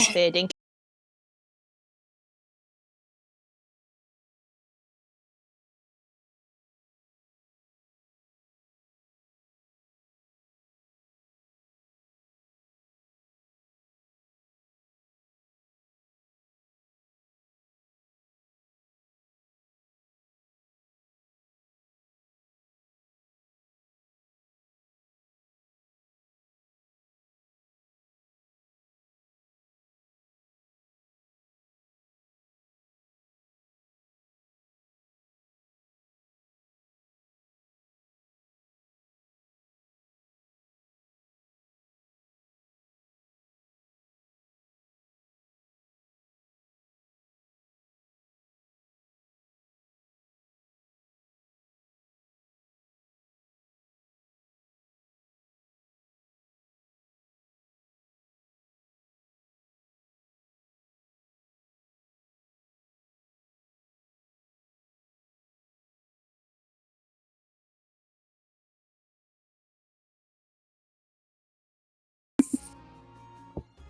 fading.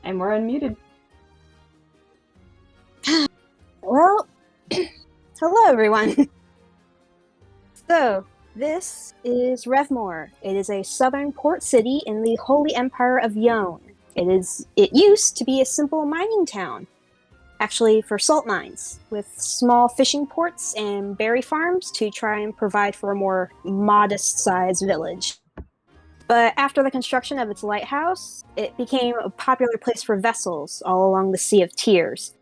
And we're unmuted. Well, hello everyone. So, this is Revmore. It is a southern port city in the Holy Empire of Yone. It used to be a simple mining town, actually for salt mines, with small fishing ports and berry farms to try and provide for a more modest-sized village. But after the construction of its lighthouse, it became a popular place for vessels all along the Sea of Tears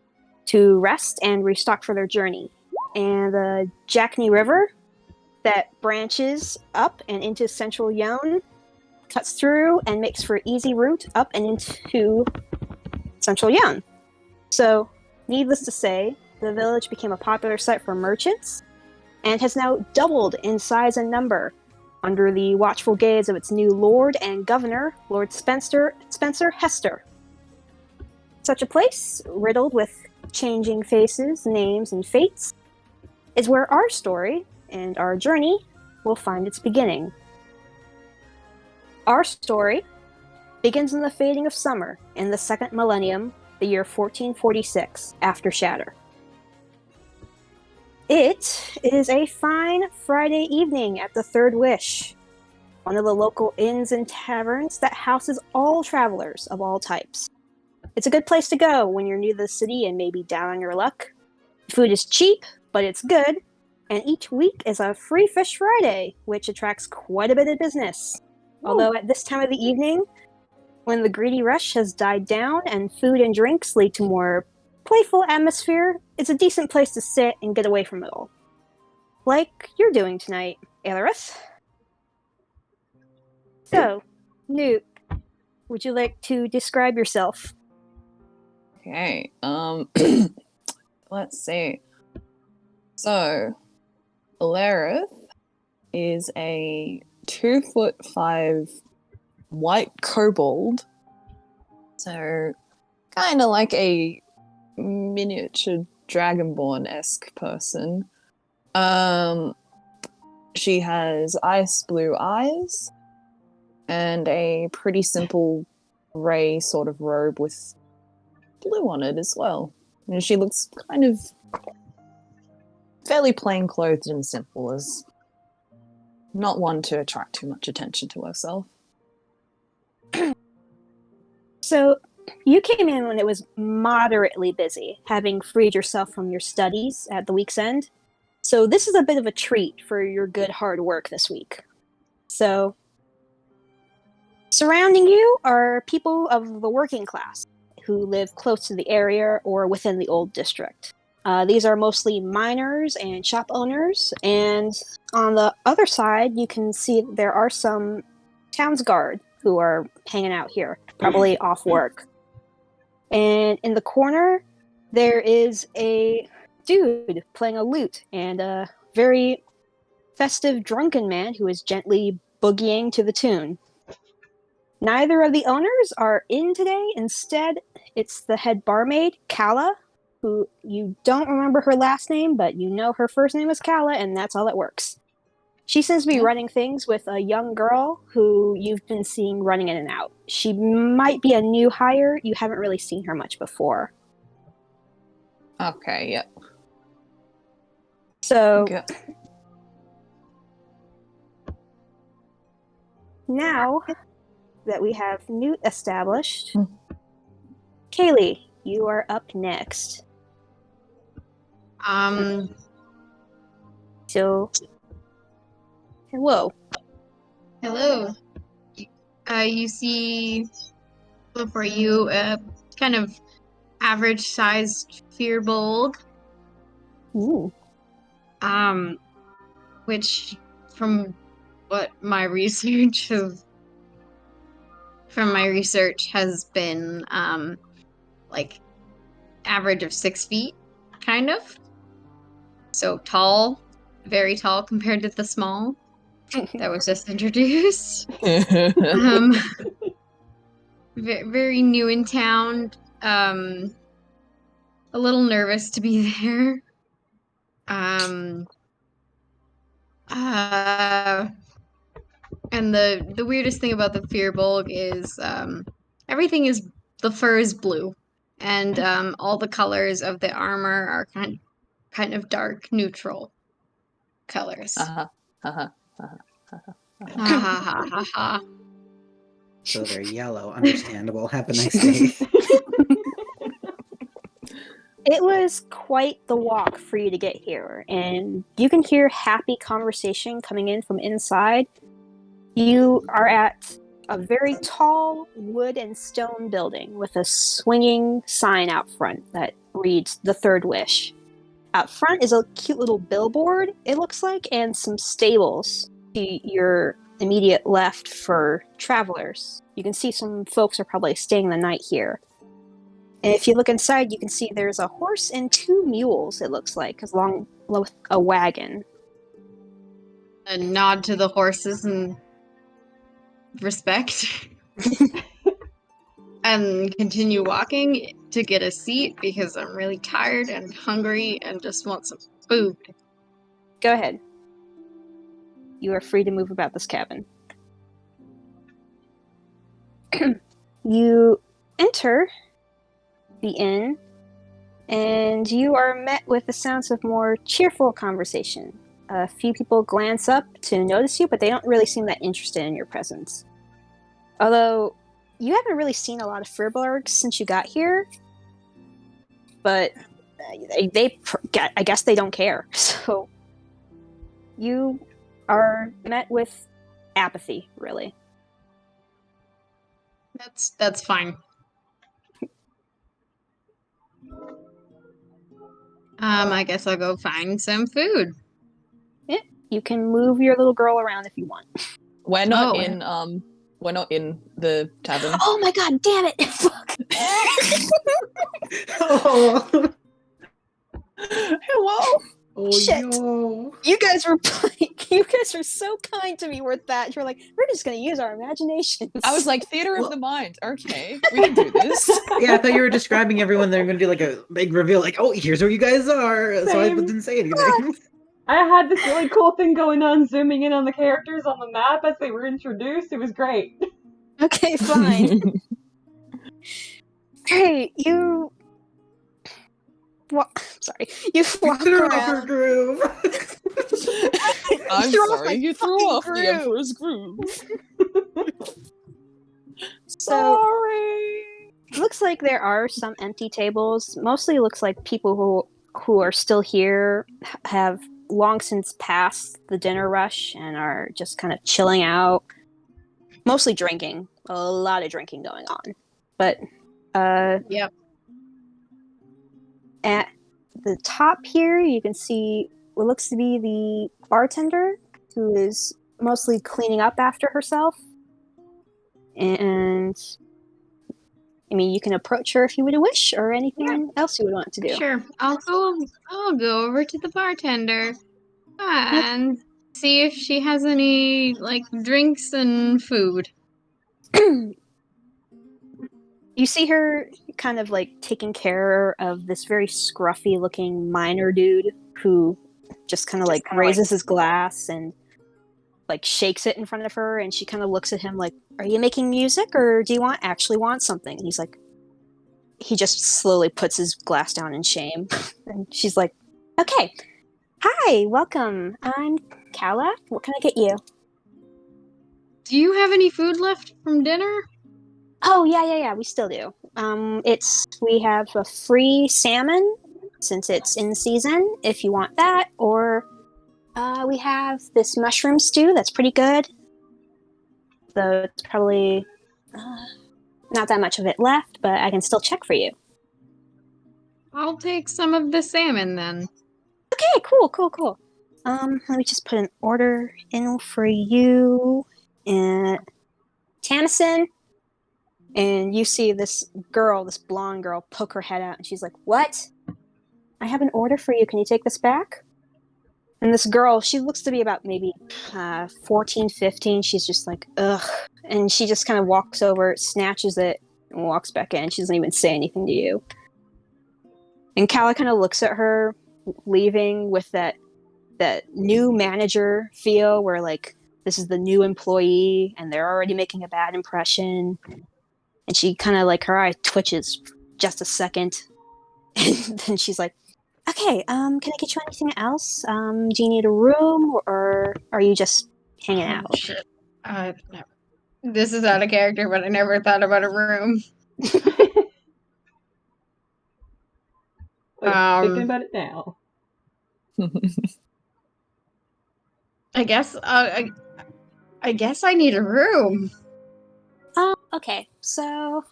to rest and restock for their journey. And the Jackney River that branches up and into central Yone cuts through and makes for an easy route up and into central Yone. So, needless to say, the village became a popular site for merchants and has now doubled in size and number under the watchful gaze of its new lord and governor, Lord Spencer Hester. Such a place, riddled with changing faces, names, and fates, is where our story and our journey will find its beginning. Our story begins in the fading of summer in the second millennium, the year 1446, after Shatter. It is a fine Friday evening at the Third Wish, one of the local inns and taverns that houses all travelers of all types. It's a good place to go when you're new to the city and maybe down on your luck. Food is cheap, but it's good, and each week is a free Fish Friday, which attracts quite a bit of business. Although at this time of the evening, when the greedy rush has died down and food and drinks lead to more playful atmosphere, it's a decent place to sit and get away from it all. Like you're doing tonight, Alarith. So, Newt, would you like to describe yourself? Okay, let's see. So, Alarith is a 2'5" white kobold. So, kind of like a miniature dragonborn-esque person. She has ice blue eyes and a pretty simple grey sort of robe with blue on it as well. And she looks kind of fairly plain clothed and simple, as not one to attract too much attention to herself. So, you came in when it was moderately busy, having freed yourself from your studies at the week's end. So this is a bit of a treat for your good hard work this week. So, surrounding you are people of the working class who live close to the area or within the old district. These are mostly miners and shop owners, and on the other side you can see there are some town's guard who are hanging out here, probably off work. And in the corner, there is a dude playing a lute and a very festive drunken man who is gently boogieing to the tune. Neither of the owners are in today. Instead, it's the head barmaid, Kala, who you don't remember her last name, but you know her first name is Kala, and that's all that works. She seems to be Yeah. running things with a young girl who you've been seeing running in and out. She might be a new hire. You haven't really seen her much before. Okay, yep. So Go. now that we have Newt established, Kaylee, you are up next. So, hello. Hello. You see before you a kind of average-sized firbolg, Ooh. which from what my research has been like average of 6 feet, kind of. So tall, very tall compared to the small that was just introduced. Very new in town. A little nervous to be there. And the weirdest thing about the Firbolg is everything is the fur is blue, and all the colors of the armor are kind of dark neutral colors. Uh-huh. Ha ha ha ha ha. So they're yellow. Understandable. Have a nice day. It was quite the walk for you to get here, and you can hear happy conversation coming in from inside. You are at a very tall wood and stone building with a swinging sign out front that reads The Third Wish. Out front is a cute little billboard, it looks like, and some stables to your immediate left for travelers. You can see some folks are probably staying the night here. And if you look inside, you can see there's a horse and 2 mules, it looks like, along with a wagon. A nod to the horses and respect. And continue walking to get a seat because I'm really tired and hungry and just want some food. Go ahead. You are free to move about this cabin. You enter the inn, and you are met with the sounds of more cheerful conversation. A few people glance up to notice you, but they don't really seem that interested in your presence. Although, you haven't really seen a lot of Firbolgs since you got here, but I guess they don't care. So, you are met with apathy, really. That's fine. I guess I'll go find some food. Yeah, you can move your little girl around if you want. We're not Oh. in the tavern. Oh my god, damn it! Fuck. Oh, Hello. oh Shit. yo. You guys were so kind to me with that. You're like, we're just gonna use our imaginations. I was like, theater of the mind. Okay, we can do this. Yeah, I thought you were describing everyone. They're going to do like a big reveal, like, "Oh, here's where you guys are." So I Same. didn't say anything. I had this really cool thing going on, zooming in on the characters on the map as they were introduced. It was great. okay, fine. Hey, you. Sorry, you walk Threw off her around. groove. I'm Threw off my sorry, you threw fucking off groove. the Emperor's groove. So, Sorry. looks like there are some empty tables. Mostly looks like people who are still here have long since passed the dinner rush and are just kind of chilling out. Mostly drinking. A lot of drinking going on. But, Yep. at the top here, you can see what looks to be the bartender, who is mostly cleaning up after herself. And, I mean, you can approach her if you would wish, or anything else you would want to do. Sure. I'll go over to the bartender and see if she has any like drinks and food. You see her kind of like taking care of this very scruffy looking miner dude who just kind of like raises his glass and like shakes it in front of her, and she kind of looks at him like, "Are you making music, or do you actually want something?" And he's like, he just slowly puts his glass down in shame, and she's like, "Okay, hi, welcome. I'm Kala. What can I get you?" Do you have any food left from dinner? Oh yeah, we still do. We have a free salmon since it's in season if you want that, or we have this mushroom stew that's pretty good. Though it's probably not that much of it left, but I can still check for you. I'll take some of the salmon then. Okay, cool. Let me just put an order in for you and Tamsin. And you see this girl, this blonde girl, poke her head out, and she's like, "What? I have an order for you. Can you take this back?" And this girl, she looks to be about maybe 14, 15. She's just like, ugh. And she just kind of walks over, snatches it, and walks back in. She doesn't even say anything to you. And Kala kind of looks at her, leaving with that new manager feel where, like, this is the new employee, and they're already making a bad impression. And she kind of, like, her eye twitches just a second. And then she's like, "Okay, can I get you anything else? Do you need a room, or are you just hanging out?" Shit. No. This is out of character, but I never thought about a room. Thinking about it now. I guess I need a room. Oh, okay. So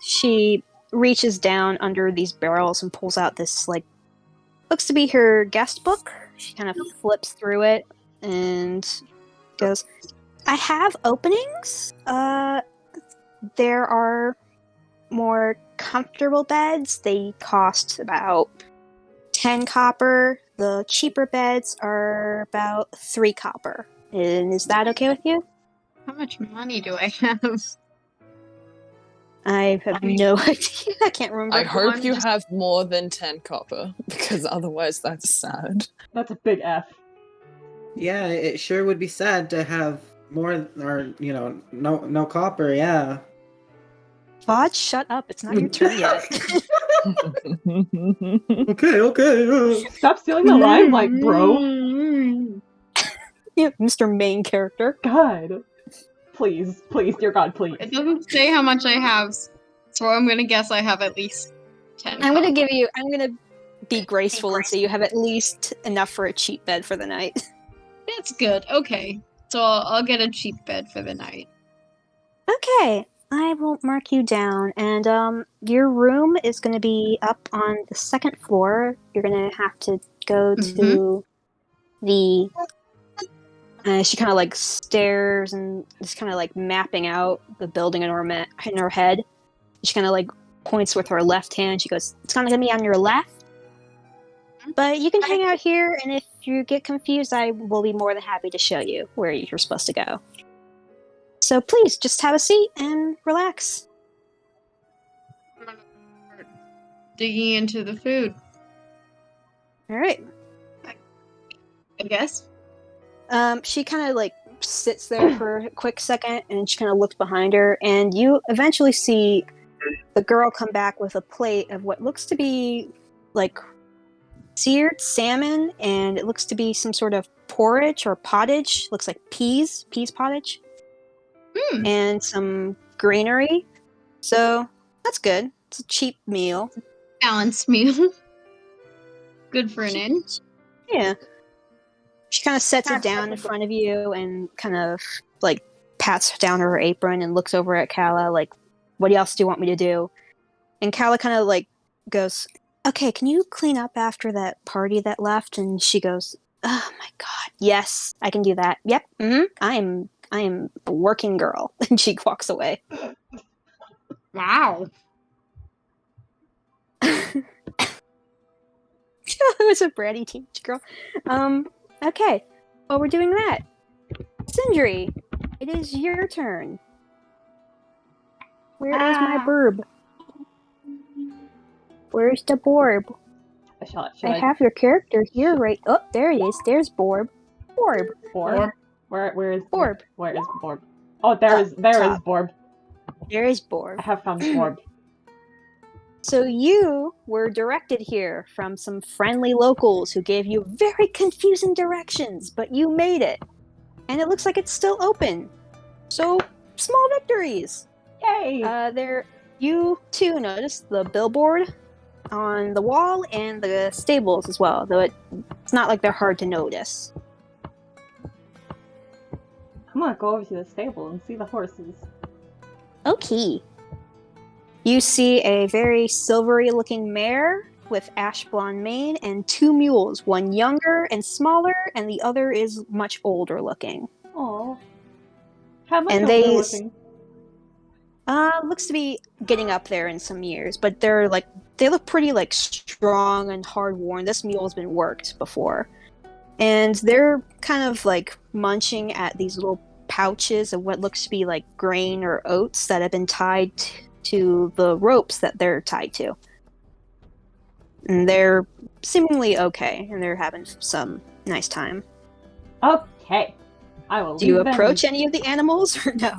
she reaches down under these barrels and pulls out this, like, looks to be her guest book. She kind of flips through it and goes, "I have openings. There are more comfortable beds. They cost about 10 copper. The cheaper beds are about 3 copper. And is that okay with you?" How much money do I have? I have no idea. I can't remember. I hope I'm you just- have more than 10 copper, because otherwise that's sad. That's a big F. Yeah, it sure would be sad to have more, or no copper. Yeah. Vod, shut up. It's not your turn yet. Okay. Stop stealing the limelight, bro. Yeah, Mr. Main Character. God. Please, dear God, please. It doesn't say how much I have, so I'm gonna guess I have at least 10. I'm gonna be graceful and say you have at least enough for a cheap bed for the night. That's good. Okay, so I'll get a cheap bed for the night. Okay, I will mark you down, and your room is gonna be up on the second floor. You're gonna have to go to the. She kind of like stares and is kind of like mapping out the building in her head. She kind of like points with her left hand. She goes, "It's gonna be on your left, but you can hang out here, and if you get confused, I will be more than happy to show you where you're supposed to go. So please, just have a seat and relax." I'm gonna start digging into the food, All right. I guess. She kind of like sits there for a quick second, and she kind of looks behind her, and you eventually see the girl come back with a plate of what looks to be like seared salmon, and it looks to be some sort of porridge or pottage. Looks like peas pottage, and some greenery. So that's good. It's a cheap meal. Balanced meal. Good for an inn. Yeah. She kind of sets it down in front of you and kind of like pats down her apron and looks over at Kala like, "What else do you want me to do?" And Kala kind of like goes, "Okay, can you clean up after that party that left?" And she goes, "Oh my god, yes, I can do that. Yep, I am a working girl." And she walks away. Wow. It was a bratty teenage girl. Okay. Well, we're doing that. Sindri, it is your turn. Where is my burb? Where's the Borb? I have your character here, right? Oh, there he is. There's Borb. Borb. Or Where is Borb. Where is Borb? Oh, there is top. Borb. There is Borb. I have found Borb. So you were directed here from some friendly locals who gave you very confusing directions, but you made it. And it looks like it's still open. So, small victories! Yay! You too noticed the billboard on the wall and the stables as well, though it's not like they're hard to notice. I'm gonna go over to the stable and see the horses. Okay. You see a very silvery looking mare with ash blonde mane and 2 mules, one younger and smaller, and the other is much older looking. Oh. How much And older they looking? Looks to be getting up there in some years, but they look pretty like strong and hard worn. This mule's been worked before. And they're kind of like munching at these little pouches of what looks to be like grain or oats that have been tied to the ropes that they're tied to. And they're seemingly okay, and they're having some nice time. Okay. I will Do you leave them. approach any of the animals or no?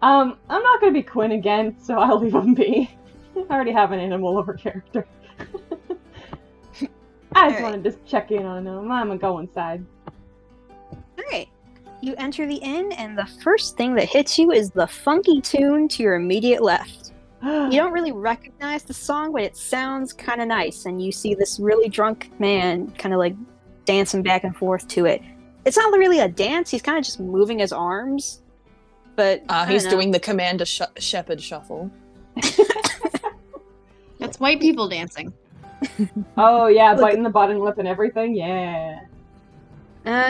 I'm not gonna be Quinn again, so I'll leave them be. I already have an animal lover character. I just wanted to check in on them. I'm gonna go inside. Alright. You enter the inn, and the first thing that hits you is the funky tune to your immediate left. You don't really recognize the song, but it sounds kind of nice, and you see this really drunk man kind of like dancing back and forth to it. It's not really a dance, he's kind of just moving his arms, but He's doing the Commander Shepherd shuffle. That's white people dancing. Oh yeah, biting the bottom lip and everything? Yeah.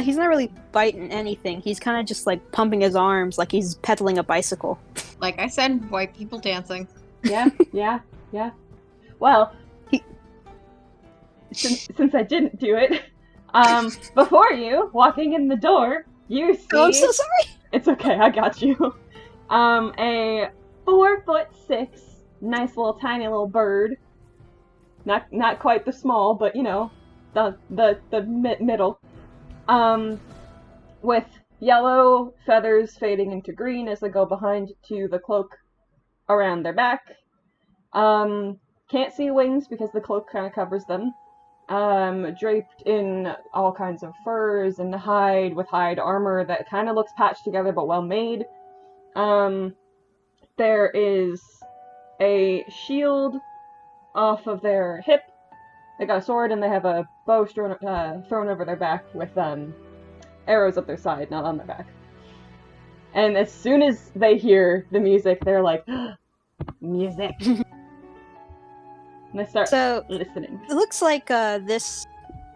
He's not really biting anything. He's kind of just like pumping his arms like he's pedaling a bicycle. Like I said, white people dancing. Yeah. Well, since I didn't do it, before you, walking in the door, you see... Oh, I'm so sorry! It's okay, I got you. A 4'6", nice little tiny little bird. Not quite the small, but you know, the middle. With yellow feathers fading into green as they go behind to the cloak around their back. Can't see wings because the cloak kind of covers them. Draped in all kinds of furs and hide with hide armor that kind of looks patched together but well made. There is a shield off of their hip. They got a sword and they have a bow thrown over their back with arrows up their side, not on their back. And as soon as they hear the music, they're like, music. And they start listening. It looks like this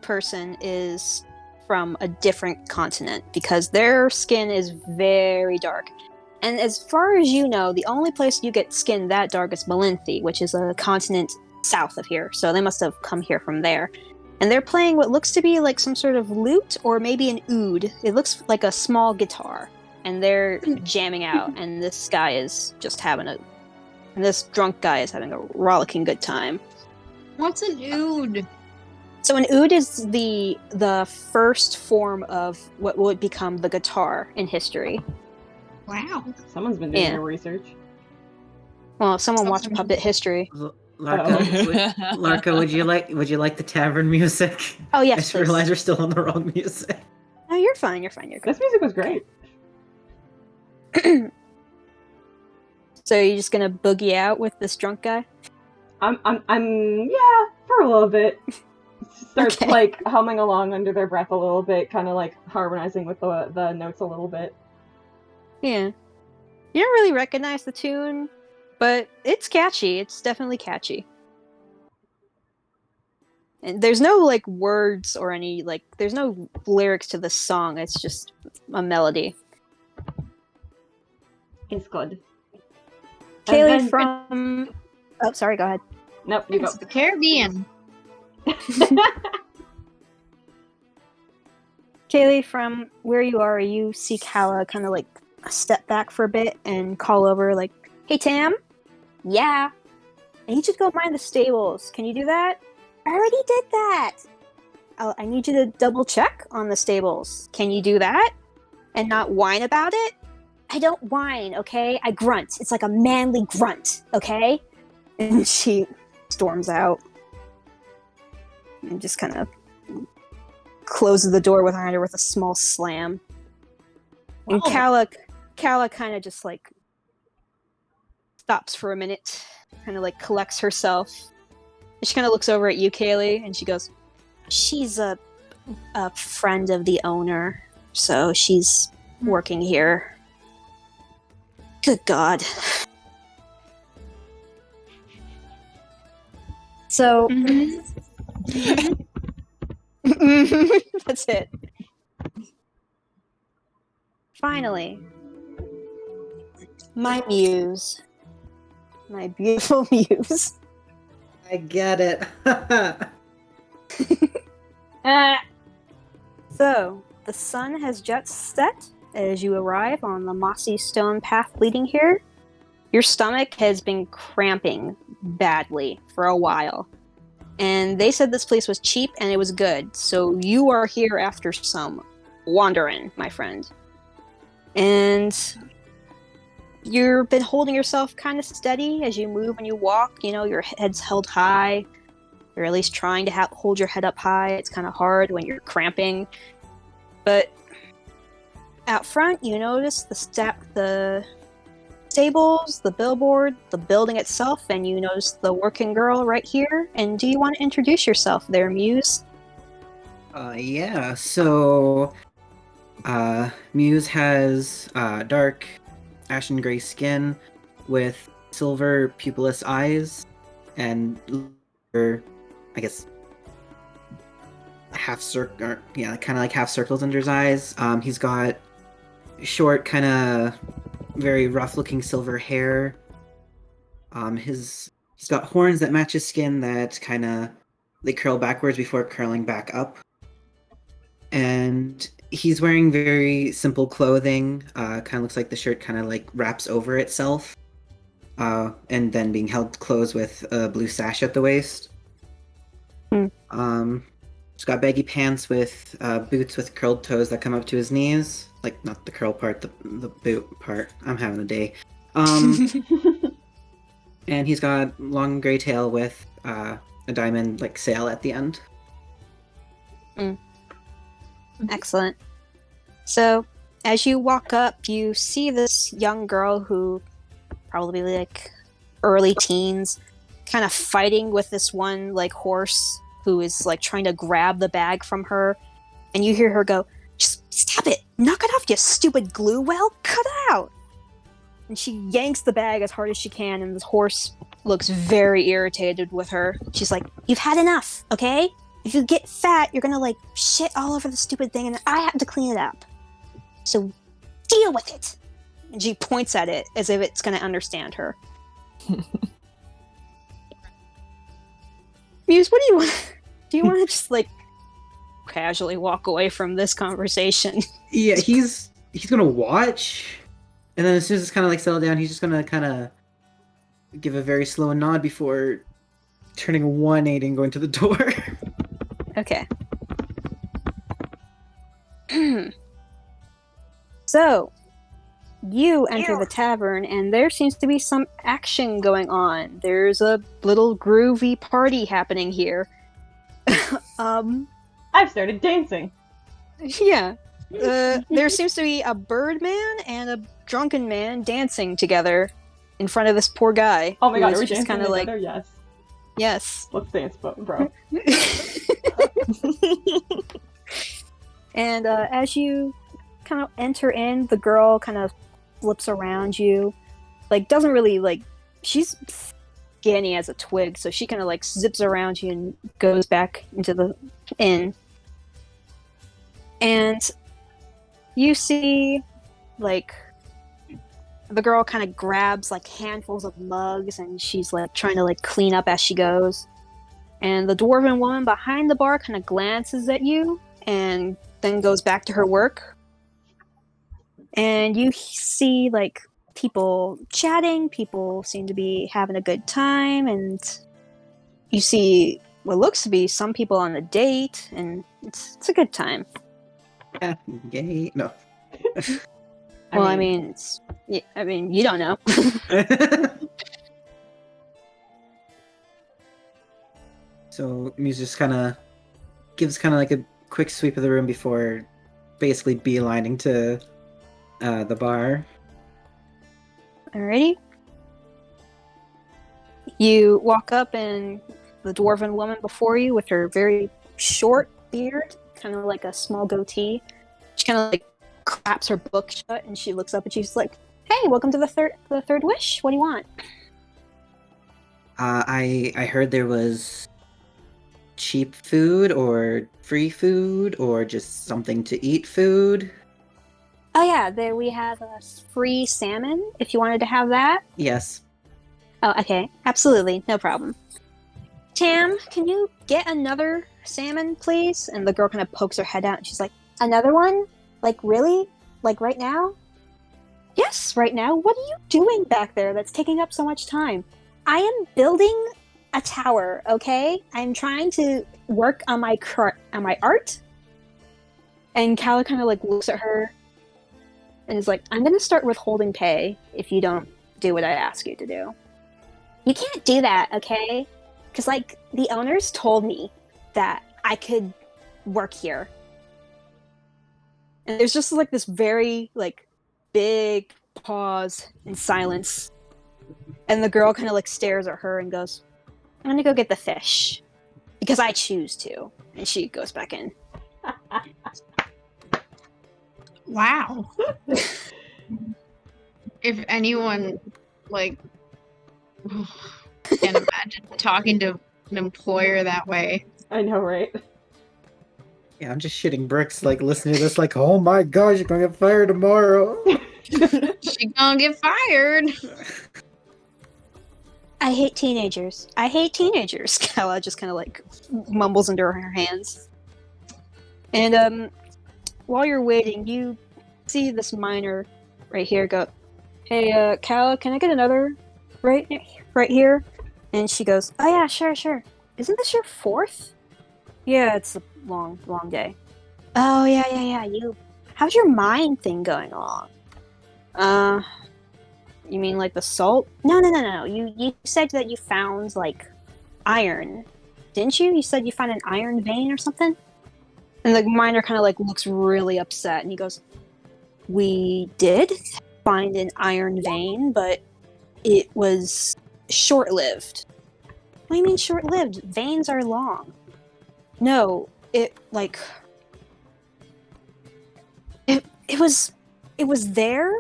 person is from a different continent because their skin is very dark. And as far as you know, the only place you get skin that dark is Melinthi, which is a continent south of here. So they must have come here from there. And they're playing what looks to be like some sort of lute or maybe an oud. It looks like a small guitar. And they're jamming out. And this guy is just this drunk guy is having a rollicking good time. What's an oud? So an oud is the first form of what would become the guitar in history. Wow. Someone's been doing their research. Well, if someone watched Puppet History. Larka, would you like the tavern music? Oh yes, I just realized we're still on the wrong music. No, you're fine. You're good. This music was great. So you're just gonna boogie out with this drunk guy? I'm yeah, for a little bit. Starts like humming along under their breath a little bit, kind of like harmonizing with the notes a little bit. Yeah. You don't really recognize the tune, but it's catchy. It's definitely catchy. And there's no like words or any there's no lyrics to the song. It's just a melody. It's good. Kaylee from... Oh, sorry, go ahead. Nope, you go. It's the Caribbean. Kaylee, from where you are, you see Kala kind of step back for a bit and call over hey Tam? Yeah? I need you to go mind the stables. Can you do that? I already did that! I need you to double check on the stables. Can you do that? and not whine about it? I don't whine, okay? I grunt. It's like a manly grunt, okay? And she storms out and just kind of closes the door behind her with a small slam. And Kala kind of just like stops for a minute, kind of like collects herself. And she kind of looks over at you, Kaylee, and she goes, "She's a friend of the owner, so she's working here." Good God. So that's it. Finally, my muse. My beautiful muse. I get it. So, the sun has just set as you arrive on the mossy stone path leading here. Your stomach has been cramping badly for a while. And they said this place was cheap and it was good. So you are here after some wandering, my friend. And you've been holding yourself kind of steady as you move and you walk. You know, your head's held high. You're at least trying to hold your head up high. It's kind of hard when you're cramping. But out front, you notice the stables, the billboard, the building itself, and you notice the working girl right here. And do you want to introduce yourself there, Muse? Yeah, so Muse has dark ashen gray skin with silver pupilless eyes and I guess half circle, yeah, kind of like half circles under his eyes. He's got short, kind of very rough-looking silver hair. He's got horns that match his skin that kind of they curl backwards before curling back up. And he's wearing very simple clothing. Kind of looks like the shirt kind of like wraps over itself, and then being held closed with a blue sash at the waist. He's got baggy pants with boots with curled toes that come up to his knees. Like, not the curl part, the boot part. I'm having a day. And he's got long gray tail with a diamond like sail at the end. Excellent. So, as you walk up, you see this young girl who probably like early teens, kind of fighting with this one like horse who is like trying to grab the bag from her, and you hear her go, "Just stop it! Knock it off, you stupid glue well! Cut it out!" And she yanks the bag as hard as she can, and this horse looks very irritated with her. She's like, "You've had enough, okay? If you get fat, you're gonna like shit all over the stupid thing, and then I have to clean it up. So deal with it." And she points at it as if it's gonna understand her. Muse, what do you want? Do you want to just like casually walk away from this conversation? Yeah, he's gonna watch, and then as soon as it's kind of like settled down, he's just gonna kind of give a very slow nod before turning a 180 and going to the door. Okay. So, you enter the tavern, and there seems to be some action going on. There's a little groovy party happening here. I've started dancing. Yeah. There seems to be a bird man and a drunken man dancing together in front of this poor guy. Oh my god, who are we is just dancing kinda together? Yes. Yes. Let's dance, bro. And as you kind of enter in, the girl kind of flips around you. Like, doesn't really, like, she's skinny as a twig, so she kind of, like, zips around you and goes back into the inn. And you see, like, the girl kind of grabs, like, handfuls of mugs, and she's, like, trying to, like, clean up as she goes. And the dwarven woman behind the bar kind of glances at you and then goes back to her work. And you see, like, people chatting, people seem to be having a good time, and you see what looks to be some people on a date, and it's a good time. Yay. No. I mean, you don't know. So Muse just gives like a quick sweep of the room before basically beelining to the bar. Alrighty. You walk up, and the dwarven woman before you, with her very short beard, kind of like a small goatee, she kind of like claps her book shut, and she looks up at you. She's like, "Hey, welcome to the third wish. What do you want?" I heard there was cheap food or free food or just something to eat food. Oh yeah, there we have a free salmon. If you wanted to have that. Yes. Oh, okay, absolutely, no problem. Tam, can you get another salmon, please? And the girl kind of pokes her head out, and she's like, "Another one? Like really? Like right now?" "Yes, right now. What are you doing back there that's taking up so much time?" "I am building a tower, okay? I'm trying to work on my art." And Kala kind of like looks at her and is like, "I'm going to start withholding pay if you don't do what I ask you to do." "You can't do that, okay? Because like the owners told me that I could work here." And there's just like this very like big pause and silence. And the girl kind of like stares at her and goes, "I'm gonna go get the fish because I choose to." And she goes back in. Wow. If anyone, like, can't imagine talking to an employer that way. I know, right? Yeah, I'm just shitting bricks, like, listening to this, like, oh my gosh, you're gonna get fired tomorrow. She gonna get fired. "I hate teenagers. I hate teenagers." Kala just kind of like mumbles into her hands. And while you're waiting, you see this miner right here go, "Hey, Kala, can I get another right here?" And she goes, "Oh yeah, sure. Isn't this your fourth?" "Yeah, it's a long day." "Oh yeah. How's your mine thing going along?" You mean like the salt?" No. You said that you found like iron, didn't you? You said you found an iron vein or something. And the miner kind of like looks really upset, and he goes, "We did find an iron vein, but it was short-lived." "What do you mean short-lived? Veins are long." "No, it was there,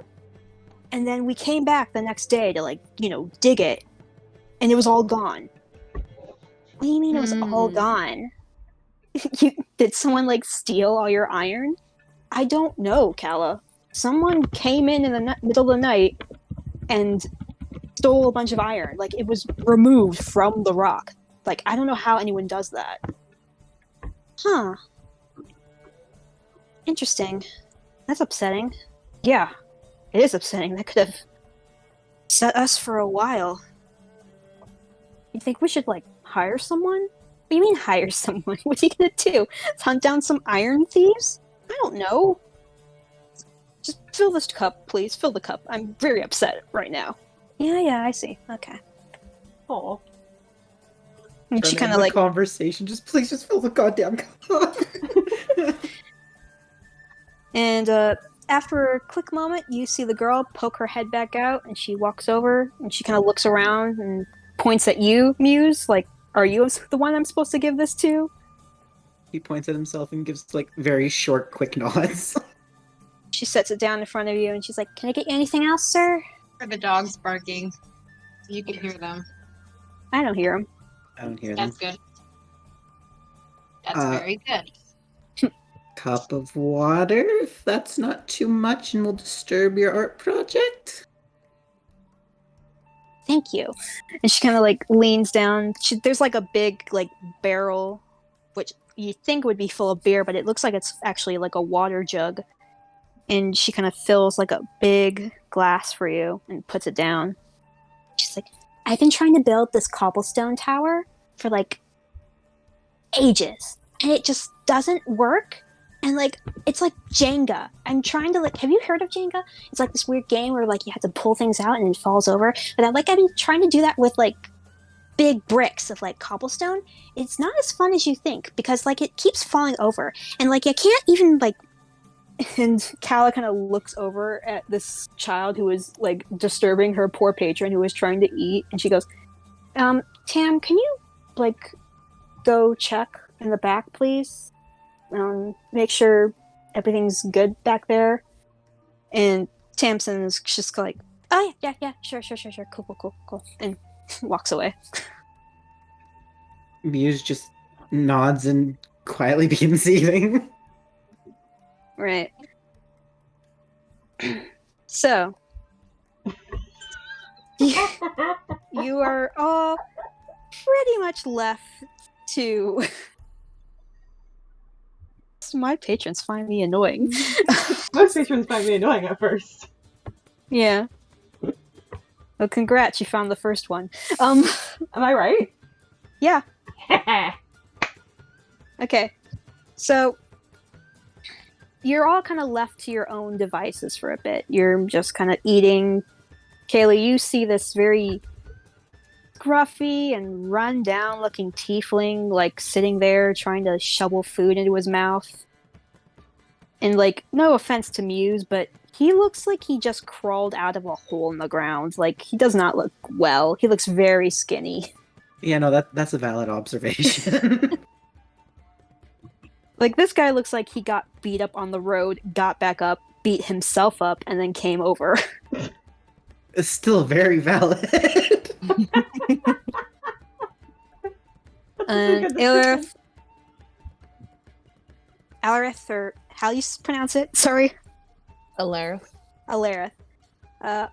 and then we came back the next day to dig it, and it was all gone." "What do you mean it was all gone? Did someone like steal all your iron?" "I don't know, Kala. Someone came in the middle of the night and stole a bunch of iron. Like it was removed from the rock. Like I don't know how anyone does that." "Huh. Interesting. That's upsetting." "Yeah, it is upsetting. That could have set us for a while." "You think we should like hire someone?" "What do you mean hire someone? What are you gonna do? Hunt down some iron thieves?" "I don't know. Just fill this cup, please. Fill the cup. I'm very upset right now." Yeah, I see. Okay." Aw. And she Trying to kind end of the like, conversation. Please just fill the goddamn cup. and after a quick moment, you see the girl poke her head back out, and she walks over, and she kind of looks around and points at you, Muse, like, "Are you the one I'm supposed to give this to?" He points at himself and gives like very short, quick nods. She sets it down in front of you, and she's like, "Can I get you anything else, sir?" For the dogs barking. You can hear them. I don't hear him. I don't hear them. That's good. That's very good. Cup of water, if that's not too much and will disturb your art project. "Thank you." And she kind of like leans down. There's like a big like barrel, which you think would be full of beer, but it looks like it's actually like a water jug. And she kind of fills like a big glass for you and puts it down. She's like, "I've been trying to build this cobblestone tower for like ages, and it just doesn't work. And like it's like Jenga. I'm trying to like. Have you heard of Jenga? It's like this weird game where like you have to pull things out and it falls over. But I've been trying to do that with like big bricks of like cobblestone. It's not as fun as you think because like it keeps falling over and like I can't even like. And Kala kind of looks over at this child who is like disturbing her poor patron who is trying to eat, and she goes, Tam, can you like go check in the back, please? Make sure everything's good back there. And Tamsin's just like, oh yeah, sure, cool, and walks away. Muse just nods and quietly begins eating. Right. So, you are all pretty much left to. My patrons find me annoying. Most patrons find me annoying at first. Yeah. Well, congrats, you found the first one. Am I right? Yeah. Okay. So, you're all kind of left to your own devices for a bit. You're just kind of eating. Kaylee, you see this very scruffy and run down looking tiefling like sitting there trying to shovel food into his mouth. And like, no offense to Muse, but he looks like he just crawled out of a hole in the ground. Like, he does not look well. He looks very skinny. Yeah, no, that's a valid observation. Like, this guy looks like he got beat up on the road, got back up, beat himself up, and then came over. It's still very valid. Alareth, or how you pronounce it? Sorry. Alareth.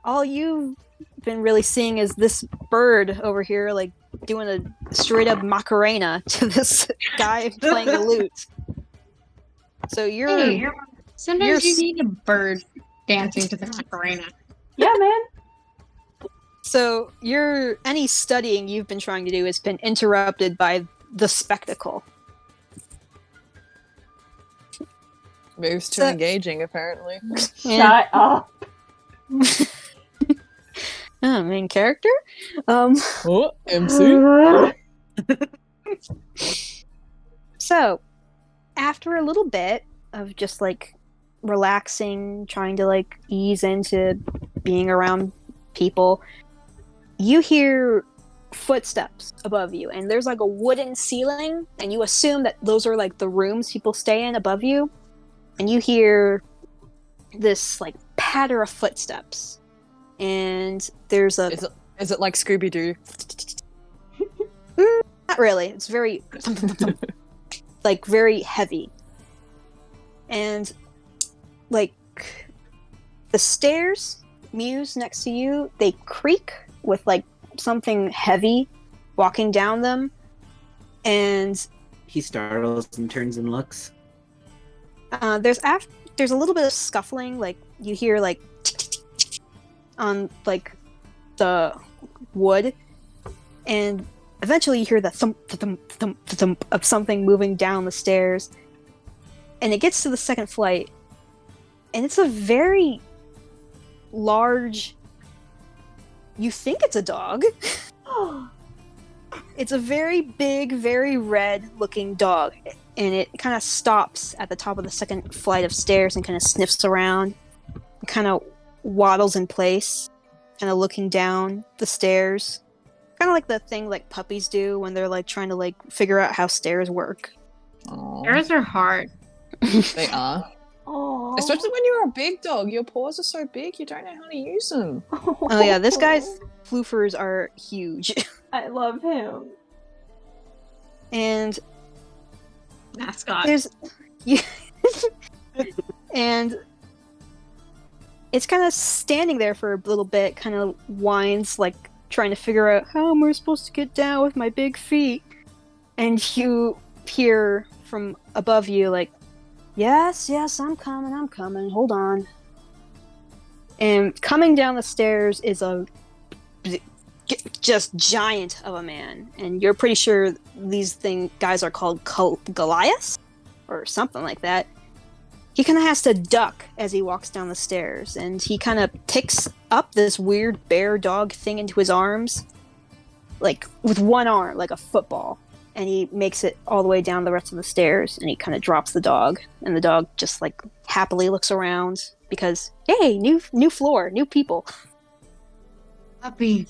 All you've been really seeing is this bird over here, like, doing a straight-up Macarena to this guy playing the lute. So you're... Sometimes you need a bird dancing to the Macarena. Yeah, man. So any studying you've been trying to do has been interrupted by the spectacle. Moves too engaging, apparently. Shut up. Main character? Oh, MC? So, after a little bit of just, like, relaxing, trying to, like, ease into being around people, you hear footsteps above you, and there's, like, a wooden ceiling, and you assume that those are, like, the rooms people stay in above you, and you hear this, like, patter of footsteps. And there's a... Is it like Scooby-Doo? Not really. It's very... like, very heavy. And, like, the stairs, Muse, next to you, they creak with, like, something heavy walking down them. And... He startles and turns and looks. There's a little bit of scuffling, like, you hear, like, on, like, the wood, and eventually you hear the thump, thump, thump, thump of something moving down the stairs, and it gets to the second flight, and it's a very large... You think it's a dog. It's a very big, very red-looking dog, and it kind of stops at the top of the second flight of stairs and kind of sniffs around, and kind of waddles in place, kind of looking down the stairs. Kind of like the thing like puppies do when they're like trying to like figure out how stairs work. Aww. Stairs are hard. They are. Aww. Especially when you're a big dog. Your paws are so big, you don't know how to use them. Oh yeah, this guy's floofers are huge. I love him. And Mascot. there's... and it's kind of standing there for a little bit, kind of whines, like trying to figure out how am I supposed to get down with my big feet. And you hear from above you, like, yes, I'm coming, hold on. And coming down the stairs is a just giant of a man. And you're pretty sure these guys are called Goliaths? Or something like that. he kind of has to duck as he walks down the stairs, and he kind of picks up this weird bear dog thing into his arms, like with one arm, like a football, and he makes it all the way down the rest of the stairs, and he kind of drops the dog, and the dog just like happily looks around because, hey, new floor, new people. Puppy.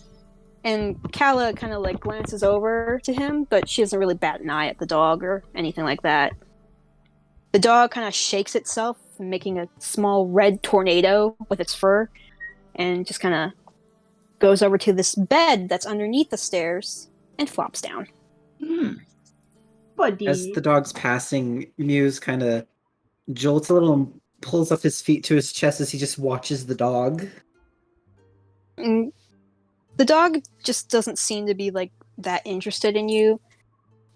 And Kala kind of like glances over to him, but she doesn't really bat an eye at the dog or anything like that. The dog kind of shakes itself, making a small red tornado with its fur, and just kind of goes over to this bed that's underneath the stairs and flops down. Buddy. As the dog's passing, Muse kind of jolts a little and pulls up his feet to his chest as he just watches the dog. And the dog just doesn't seem to be like that interested in you.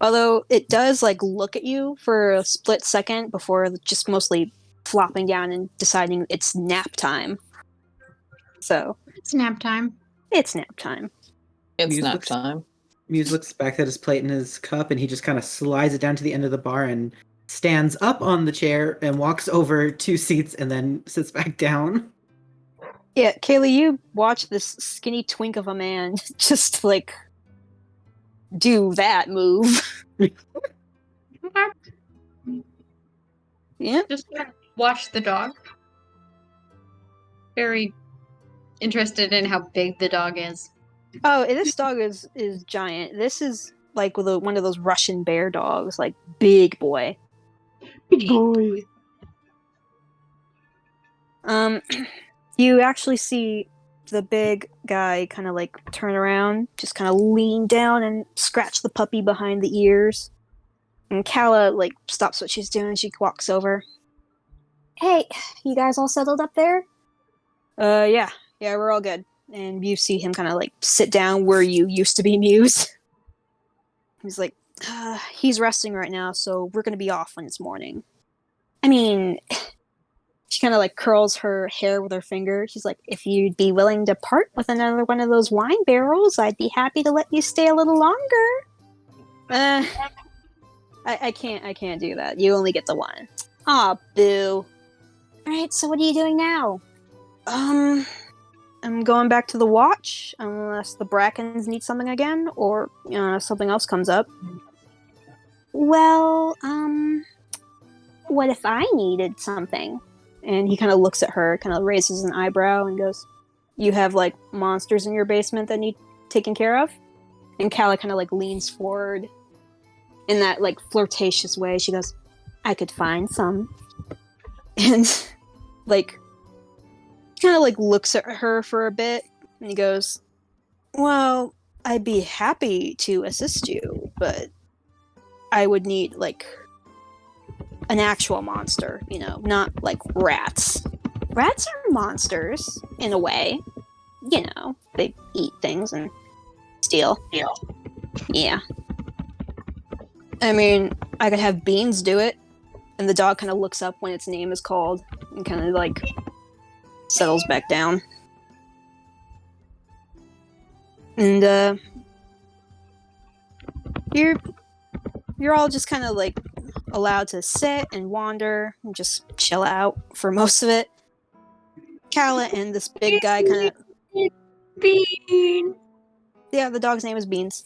Although it does like look at you for a split second before just mostly flopping down and deciding it's nap time. So It's nap time. it's nap time. It's Muse nap looks- time. Muse looks back at his plate and his cup, and he just kind of slides it down to the end of the bar and stands up on the chair and walks over 2 seats and then sits back down. Yeah, Kaylee, you watch this skinny twink of a man just like do that move. Yeah. Just watch the dog. Very interested in how big the dog is. Oh, this dog is giant. This is like one of those Russian bear dogs, like big boy. Big boy. You actually see the big guy kind of like turn around, just kind of lean down and scratch the puppy behind the ears. And Kala like stops what she's doing. She walks over. Hey, you guys all settled up there? Yeah, we're all good. And you see him kind of like sit down where you used to be, Muse. He's like, he's resting right now, so we're gonna be off when it's morning. I mean, she kind of like curls her hair with her finger. She's like, if you'd be willing to part with another one of those wine barrels, I'd be happy to let you stay a little longer. I can't do that. You only get the one. Aw, boo. Alright, so what are you doing now? I'm going back to the watch, unless the Brackens need something again, or something else comes up. Well, what if I needed something? And he kind of looks at her, kind of raises an eyebrow, and goes, you have, like, monsters in your basement that need taken care of? And Kala kind of, like, leans forward in that, like, flirtatious way. She goes, I could find some. And, like, kind of, like, looks at her for a bit, and he goes, well, I'd be happy to assist you, but I would need, like, an actual monster, not like rats. Rats are monsters, in a way. They eat things and steal. Yeah. I mean, I could have Beans do it, and the dog kind of looks up when its name is called, and kind of like settles back down. And you're all just kind of like allowed to sit and wander and just chill out for most of it. Kala and this big guy kind of... Bean. Yeah, the dog's name is Beans.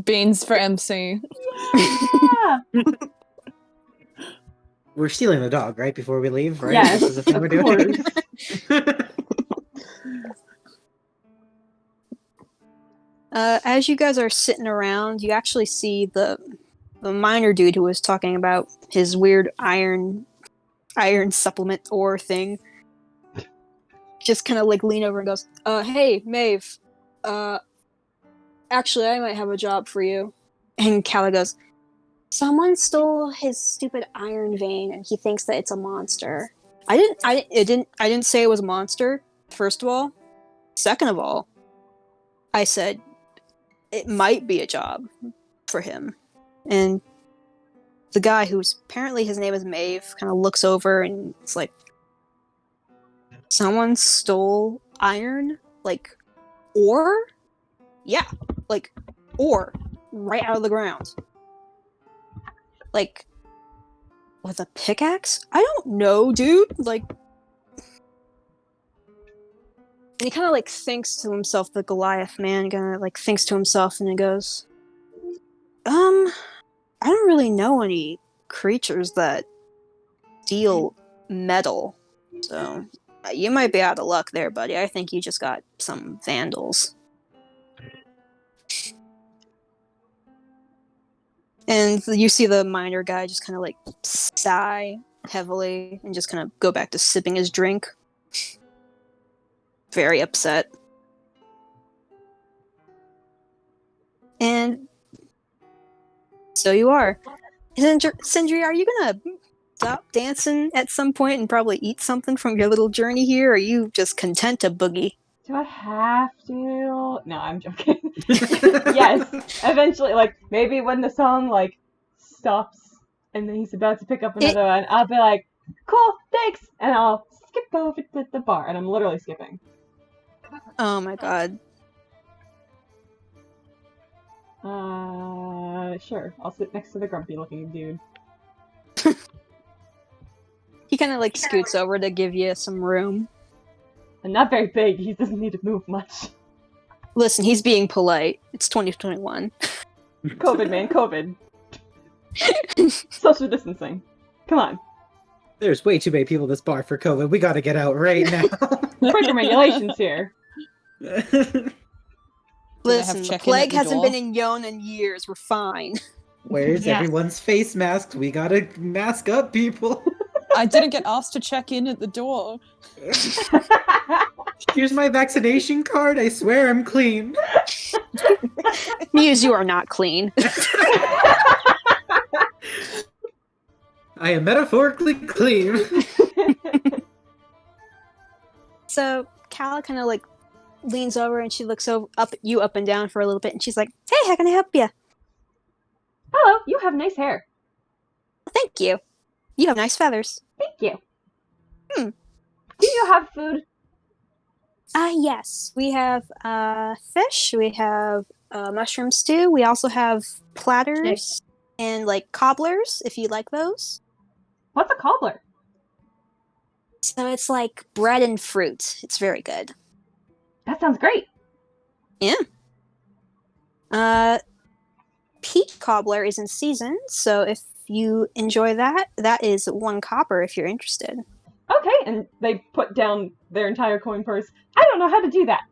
Beans for MC. Yeah. We're stealing the dog, right? Before we leave, right? Yes, This is the thing of we're doing. course. As you guys are sitting around, you actually see the miner dude who was talking about his weird iron supplement ore thing. Just kind of like lean over and goes, hey, Maeve, actually, I might have a job for you. And Kala goes, someone stole his stupid iron vein and he thinks that it's a monster. I didn't say it was a monster, first of all. Second of all, I said it might be a job for him. And the guy who's apparently his name is Maeve kind of looks over and it's like, someone stole iron? Like, ore? Yeah, like, ore. Right out of the ground. Like, With a pickaxe? I don't know, dude. Like, and he kind of like thinks to himself, the Goliath man kind of like thinks to himself and he goes, I don't really know any creatures that deal metal. So you might be out of luck there, buddy. I think you just got some vandals. And you see the miner guy just kind of like sigh heavily and just kind of go back to sipping his drink. Very upset. And so you are. Sindri, are you gonna stop dancing at some point and probably eat something from your little journey here? Or are you just content to boogie? Do I have to? No, I'm joking. Yes, eventually, like, maybe when the song, like, stops and then he's about to pick up another one, I'll be like, cool, thanks, and I'll skip over to the bar, and I'm literally skipping. Oh my god. Sure, I'll sit next to the grumpy-looking dude. He kind of like scoots over to give you some room. And not very big, he doesn't need to move much. Listen, he's being polite. It's 2021. COVID, man, COVID. Social distancing. Come on. There's way too many people at this bar for COVID. We gotta get out right now. Quicker regulations here. Listen, the plague hasn't been in Yon in years. We're fine. Where's everyone's face masks? We gotta mask up, people. I didn't get asked to check in at the door. Here's my vaccination card. I swear I'm clean. Muse, you are not clean. I am metaphorically clean. So Kala kind of like leans over and she looks up and down for a little bit and she's like, "Hey, how can I help you?" Hello, you have nice hair. Thank you. You have nice feathers. Thank you. Do you have food? Yes. We have fish. We have mushroom stew. We also have platters and like cobblers, if you like those. What's a cobbler? So it's like bread and fruit. It's very good. That sounds great. Yeah. Peach cobbler is in season, so if you enjoy that, that is 1 copper if you're interested. Okay, and they put down their entire coin purse. I don't know how to do that.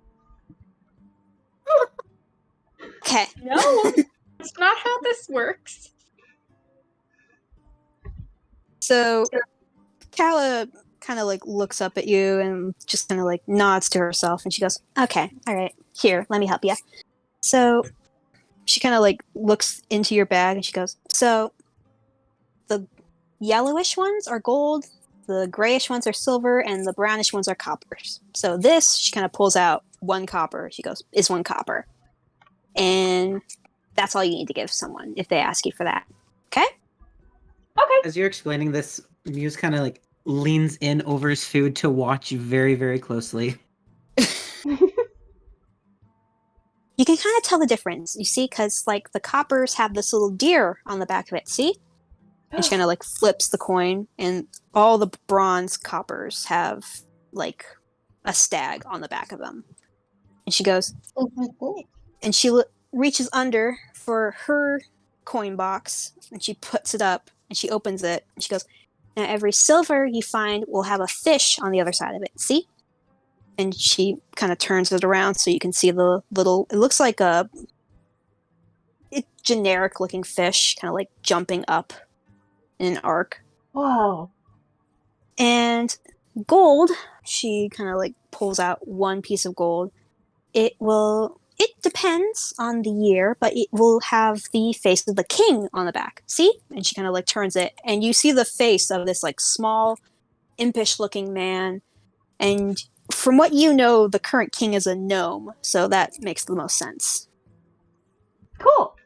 Okay. No, that's not how this works. So Kala kind of like looks up at you and just kind of like nods to herself and she goes, "Okay, all right, here, let me help you." So she kind of like looks into your bag and she goes, "So the yellowish ones are gold, the grayish ones are silver, and the brownish ones are coppers. So this," she kind of pulls out 1 copper. She goes, "is 1 copper. And that's all you need to give someone if they ask you for that. Okay?" Okay. As you're explaining this, Muse kind of like leans in over his food to watch you very, very closely. You can kind of tell the difference, you see, because like the coppers have this little deer on the back of it, see? And she kind of like flips the coin, and all the bronze coppers have like a stag on the back of them. And she goes, and she reaches under for her coin box, and she puts it up, and she opens it, and she goes, "Now every silver you find will have a fish on the other side of it, see?" And she kind of turns it around so you can see the little, it looks like a generic looking fish, kind of like jumping up in an arc. Wow. And gold, she kind of like pulls out 1 piece of gold. It depends on the year, but it will have the face of the king on the back. See? And she kind of like turns it, and you see the face of this like small, impish looking man. And from what you know, the current king is a gnome, so that makes the most sense. Cool.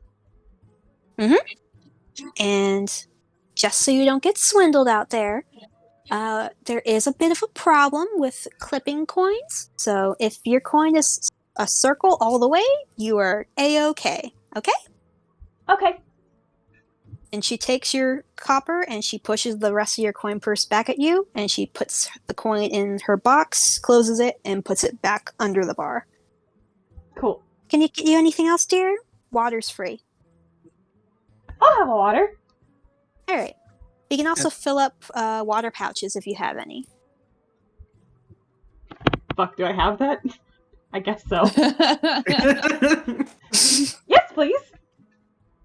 And just so you don't get swindled out there, there is a bit of a problem with clipping coins. So if your coin is a circle all the way, you are A-OK. Okay? Okay. And she takes your copper and she pushes the rest of your coin purse back at you, and she puts the coin in her box, closes it, and puts it back under the bar. Cool. Can you get you anything else, dear? Water's free. I'll have a water. All right. You can also fill up water pouches if you have any. Fuck, do I have that? I guess so. Yes, please.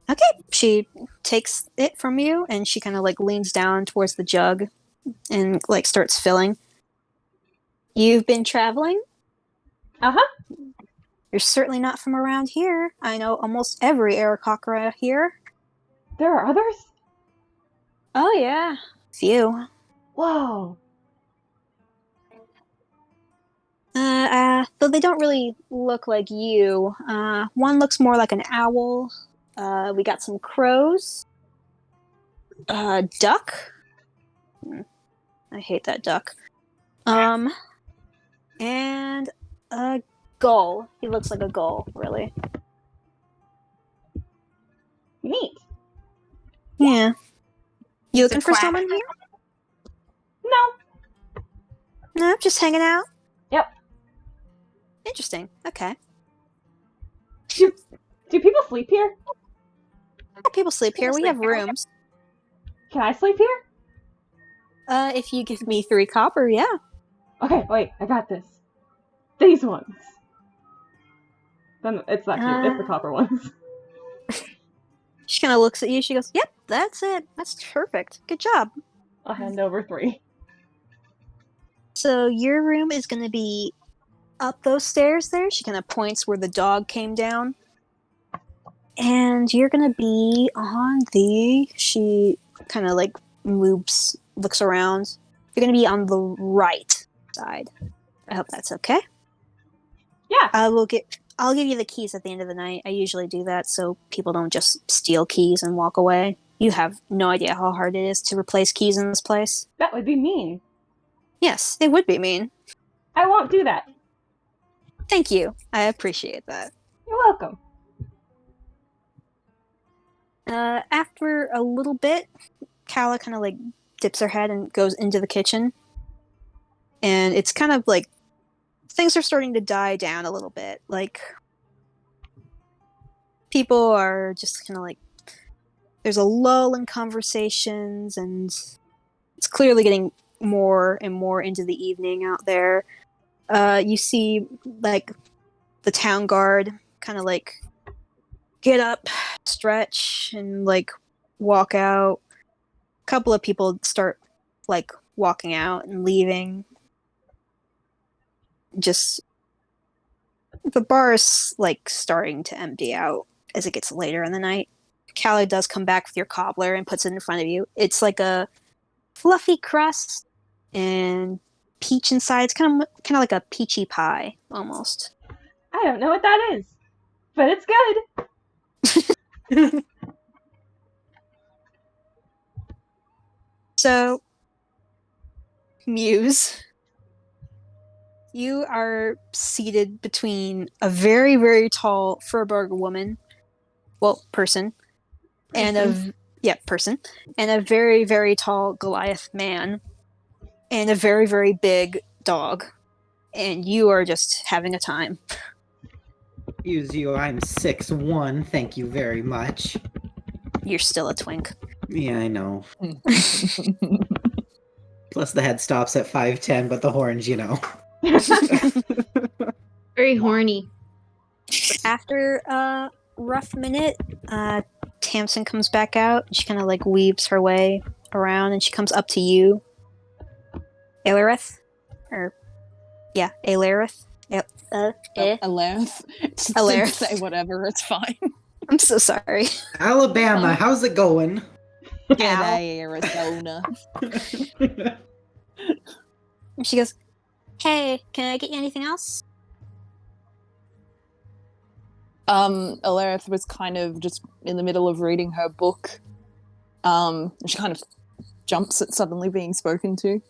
Okay. She takes it from you, and she kind of like leans down towards the jug and like starts filling. You've been traveling? Uh-huh. You're certainly not from around here. I know almost every Aarakocra here. There are others? Oh, yeah. Few. Whoa. Though they don't really look like you. One looks more like an owl. We got some crows. Duck. I hate that duck. And a gull. He looks like a gull, really. Neat. Yeah. You looking a for quack. someone here? No. No, just hanging out. Yep. Interesting. Okay. Do people sleep here? People sleep here. We have rooms. Can I sleep here? If you give me 3 copper, yeah. Okay, wait, I got this. These ones. Then it's actually it's the copper ones. She kind of looks at you. She goes, "Yep, that's it. That's perfect. Good job." I'll hand over 3. So your room is going to be up those stairs there. She kind of points where the dog came down. And you're going to be on the... She kind of like moves, looks around. You're going to be on the right side. I hope that's okay. Yeah. I'll give you the keys at the end of the night. I usually do that so people don't just steal keys and walk away. You have no idea how hard it is to replace keys in this place. That would be mean. Yes, it would be mean. I won't do that. Thank you. I appreciate that. You're welcome. After a little bit, Kala kind of like dips her head and goes into the kitchen. And it's kind of like things are starting to die down a little bit. Like people are just kind of like there's a lull in conversations, and it's clearly getting more and more into the evening out there. You see like the town guard kind of like get up, stretch, and like walk out. A couple of people start like walking out and leaving. Just the bar is like starting to empty out as it gets later in the night. Callie does come back with your cobbler and puts it in front of you. It's like a fluffy crust and peach inside. It's kind of like a peachy pie almost. I don't know what that is, but it's good. So, Muse, you are seated between a very, very tall Furburg woman, person, and a very, very tall Goliath man, and a very, very big dog, and you are just having a time. Excuse you, I'm 6'1", thank you very much. You're still a twink. Yeah, I know. Plus the head stops at 5'10", but the horns, you know. Very horny. After a rough minute, Tamsin comes back out. She kind of like weaves her way around, and she comes up to you, Alareth, Alareth. Alareth. Alareth. Say whatever, it's fine. I'm so sorry. Alabama, how's it going? G'day, Arizona. And she goes, "Hey, can I get you anything else?" Alareth was kind of just in the middle of reading her book. She kind of jumps at suddenly being spoken to.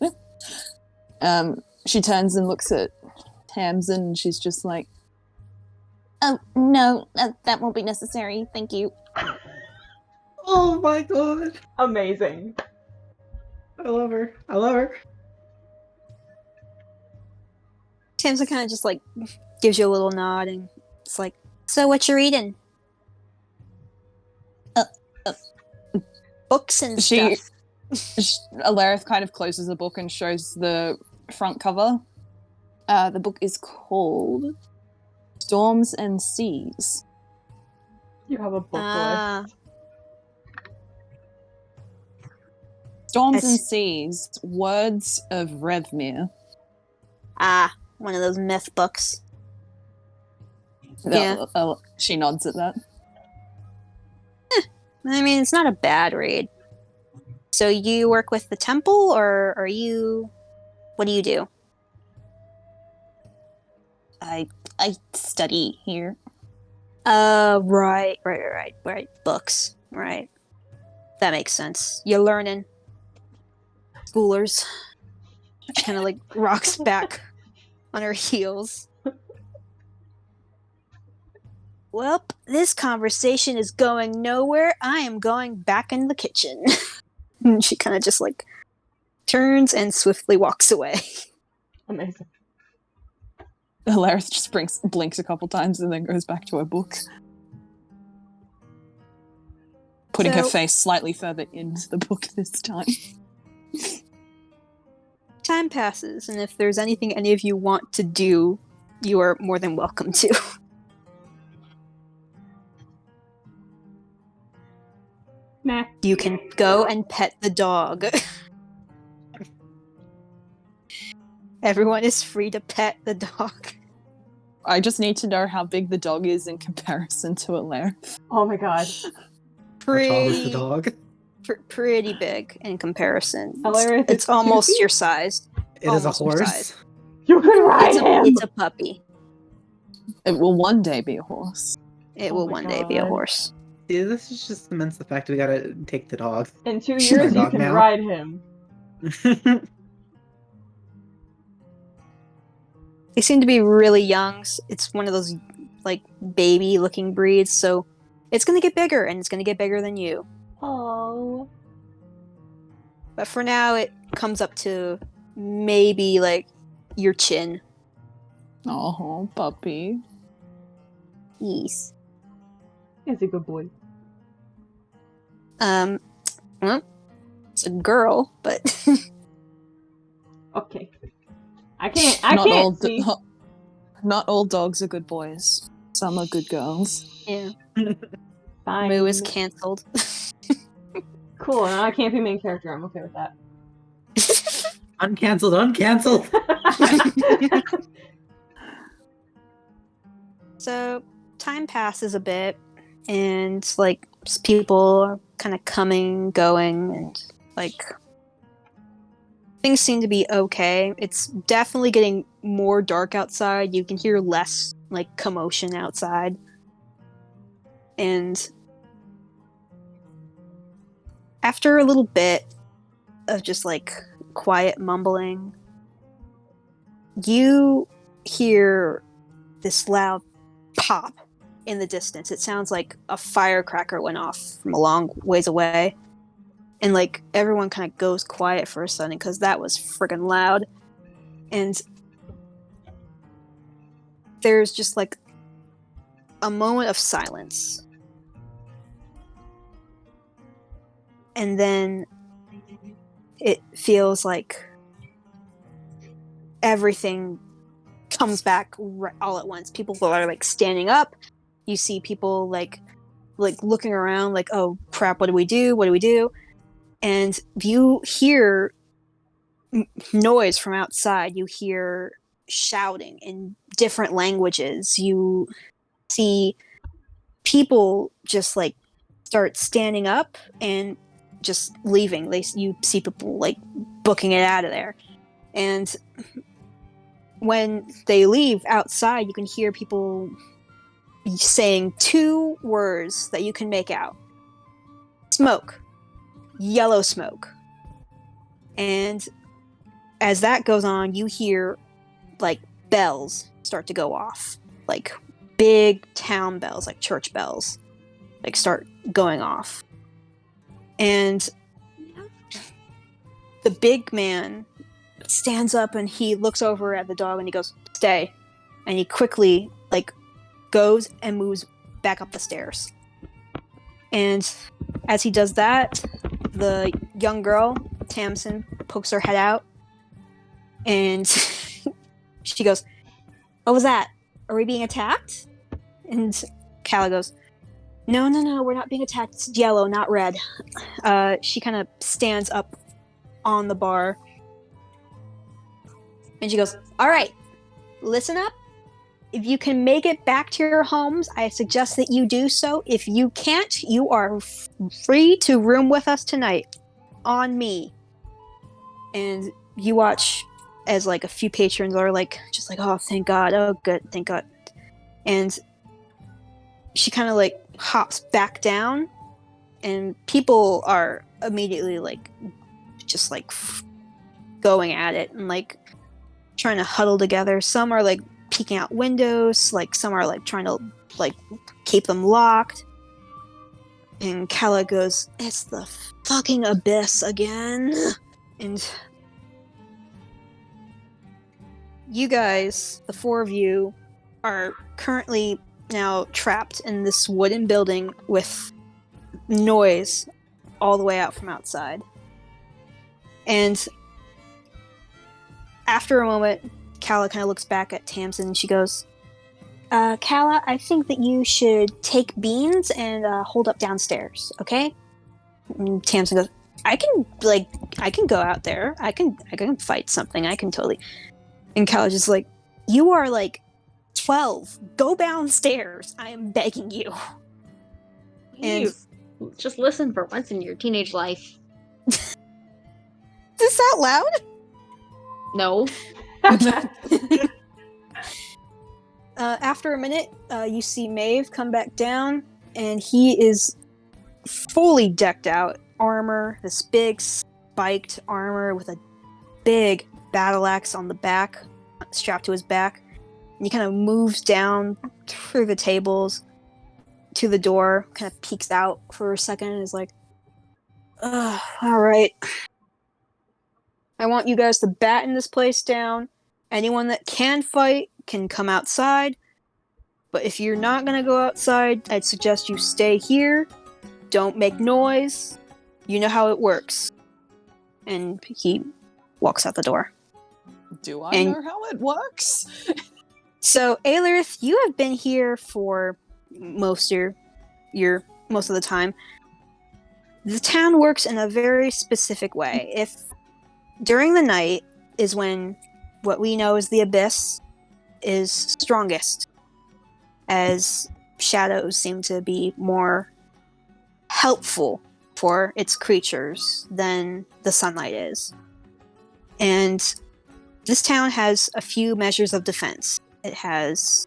She turns and looks at Tamsin, and she's just like, "Oh, no, that won't be necessary, thank you." Oh my god. Amazing. I love her. I love her. Tamsin kind of just like gives you a little nod and it's like, so what you reading? Books and She- stuff. Alarith kind of closes the book and shows the front cover. The book is called Storms and Seas. You have a book Ah. list. Storms and That's- Seas, Words of Revmir. One of those myth books. Yeah. She nods at that. I mean, it's not a bad read. So you work with the temple, or are you... What do you do? I study here. Right. Books. Right. That makes sense. You're learning. Schoolers. She kind of like rocks back on her heels. Well, this conversation is going nowhere. I am going back in the kitchen. And she kind of just like turns and swiftly walks away. Amazing. Alarith just blinks a couple times and then goes back to her book. Putting her So- face slightly further into the book this time. Time passes, and if there's anything any of you want to do, you are more than welcome to. Nah. You can go and pet the dog. Everyone is free to pet the dog. I just need to know how big the dog is in comparison to Alarith. Oh my god. How tall is the Pretty, dog? pretty big in comparison. Alarith is It's almost 2 feet? your size. It is a Almost your horse. size. You can ride him! It's a puppy. It will one day be a horse. It Oh will my one day be a God. horse. Yeah, this is just cements the fact that we gotta take the dog. In 2 She's my years, you dog can now. ride him. They seem to be really young. It's one of those like baby looking breeds, so it's gonna get bigger and it's gonna get bigger than you. Oh. But for now it comes up to maybe like your chin. Oh, puppy. Yes. He's a good boy. Well, it's a girl, but Okay. I can't see. Not all dogs are good boys. Some are good girls. yeah. Fine. Moo is cancelled. Cool, now I can't be main character. I'm okay with that. Uncancelled, uncancelled. So time passes a bit, and like people are kind of coming, going, and like things seem to be okay. It's definitely getting more dark outside. You can hear less like commotion outside, and after a little bit of just like quiet mumbling, you hear this loud pop in the distance. It sounds like a firecracker went off from a long ways away. And like everyone kind of goes quiet for a second because that was friggin' loud. And there's just like a moment of silence. And then it feels like everything comes back all at once. People are like standing up. You see people like looking around like, oh crap, what do we do? What do we do? And you hear noise from outside. You hear shouting in different languages. You see people just like start standing up and just leaving. You see people like booking it out of there. And when they leave outside, you can hear people saying 2 words that you can make out. Smoke. Yellow smoke. And as that goes on, you hear like bells start to go off. Like big town bells, like church bells, like start going off. And the big man stands up and he looks over at the dog and he goes, "Stay." And he quickly, goes and moves back up the stairs. And as he does that, the young girl, Tamsin, pokes her head out. And she goes, "What was that? Are we being attacked?" And Calla goes, No, we're not being attacked. It's yellow, not red." She kind of stands up on the bar. And she goes, "All right, listen up. If you can make it back to your homes, I suggest that you do so. If you can't, you are free to room with us tonight. On me." And you watch as a few patrons are "Oh, thank God. Oh, good. Thank God." And she kind of hops back down, and people are immediately just going at it and trying to huddle together. Some are peeking out windows, some are trying to keep them locked. And Calla goes, "It's the fucking abyss again." And you guys, the four of you, are currently now trapped in this wooden building with noise all the way out from outside. And after a moment, Calla kind of looks back at Tamsin and she goes, "Calla, I think that you should take beans and hold up downstairs, okay?" And Tamsin goes, I can go out there. I can fight something. I can totally." And Calla's just "You are 12. Go downstairs. I am begging you." And You just listen for once in your teenage life. Is this out loud? No. After a minute, you see Maeve come back down, and he is fully decked out. Armor, this big spiked armor with a big battle axe on the back, strapped to his back. And he kind of moves down through the tables to the door, kind of peeks out for a second, and is "All right. I want you guys to batten this place down. Anyone that can fight can come outside. But if you're not going to go outside, I'd suggest you stay here. Don't make noise. You know how it works." And he walks out the door. Do I know how it works? So, Aelirith, you have been here for most of the time. The town works in a very specific way. If during the night is when what we know as the Abyss is strongest, as shadows seem to be more helpful for its creatures than the sunlight is. And this town has a few measures of defense. It has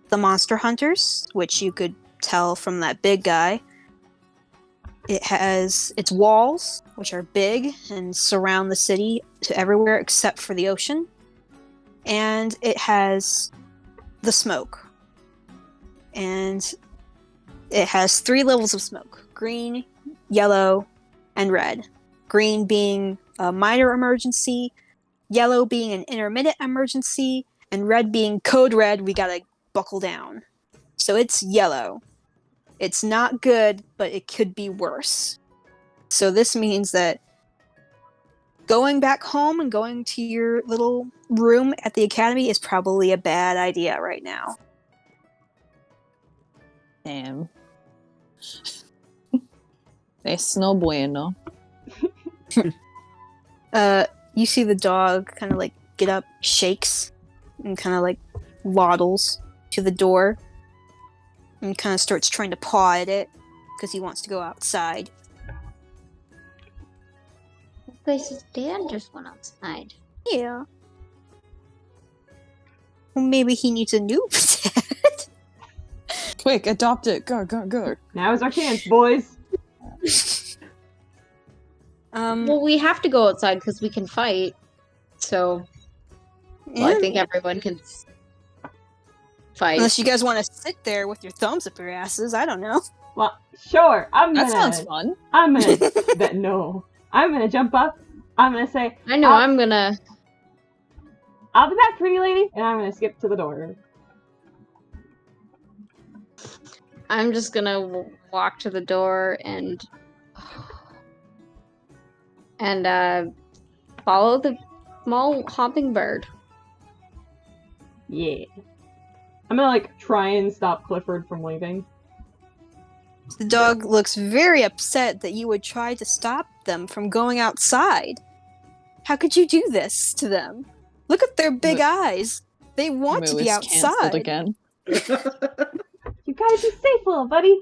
the monster hunters, which you could tell from that big guy. It has its walls, which are big and surround the city to everywhere except for the ocean. And it has the smoke. And it has 3 levels of smoke: green, yellow, and red. Green being a minor emergency, yellow being an intermittent emergency, and red being code red, we gotta buckle down. So it's yellow. It's not good, but it could be worse. So this means that going back home and going to your little room at the academy is probably a bad idea right now. Damn. Es no bueno. You see the dog kind of get up, shakes, and kind of waddles to the door and kind of starts trying to paw at it because he wants to go outside. Place's dad just went outside. Yeah. Well, maybe he needs a new pet. Quick, adopt it. Go, go, go. Now's our chance, boys. Well, we have to go outside because we can fight. So, I think everyone can fight. Unless you guys want to sit there with your thumbs up your asses, I don't know. Well, sure. That sounds fun. I'm gonna. No. I'm gonna jump up. I'm gonna say. I know I'm gonna. I'll be back, pretty lady, and I'm gonna skip to the door. I'm just gonna walk to the door and follow the small hopping bird. Yeah. I'm gonna like try and stop Clifford from leaving. The dog looks very upset that you would try to stop them from going outside. How could you do this to them? Look at their big eyes. They want to Moo be is cancelled outside. again. You gotta be safe, little buddy.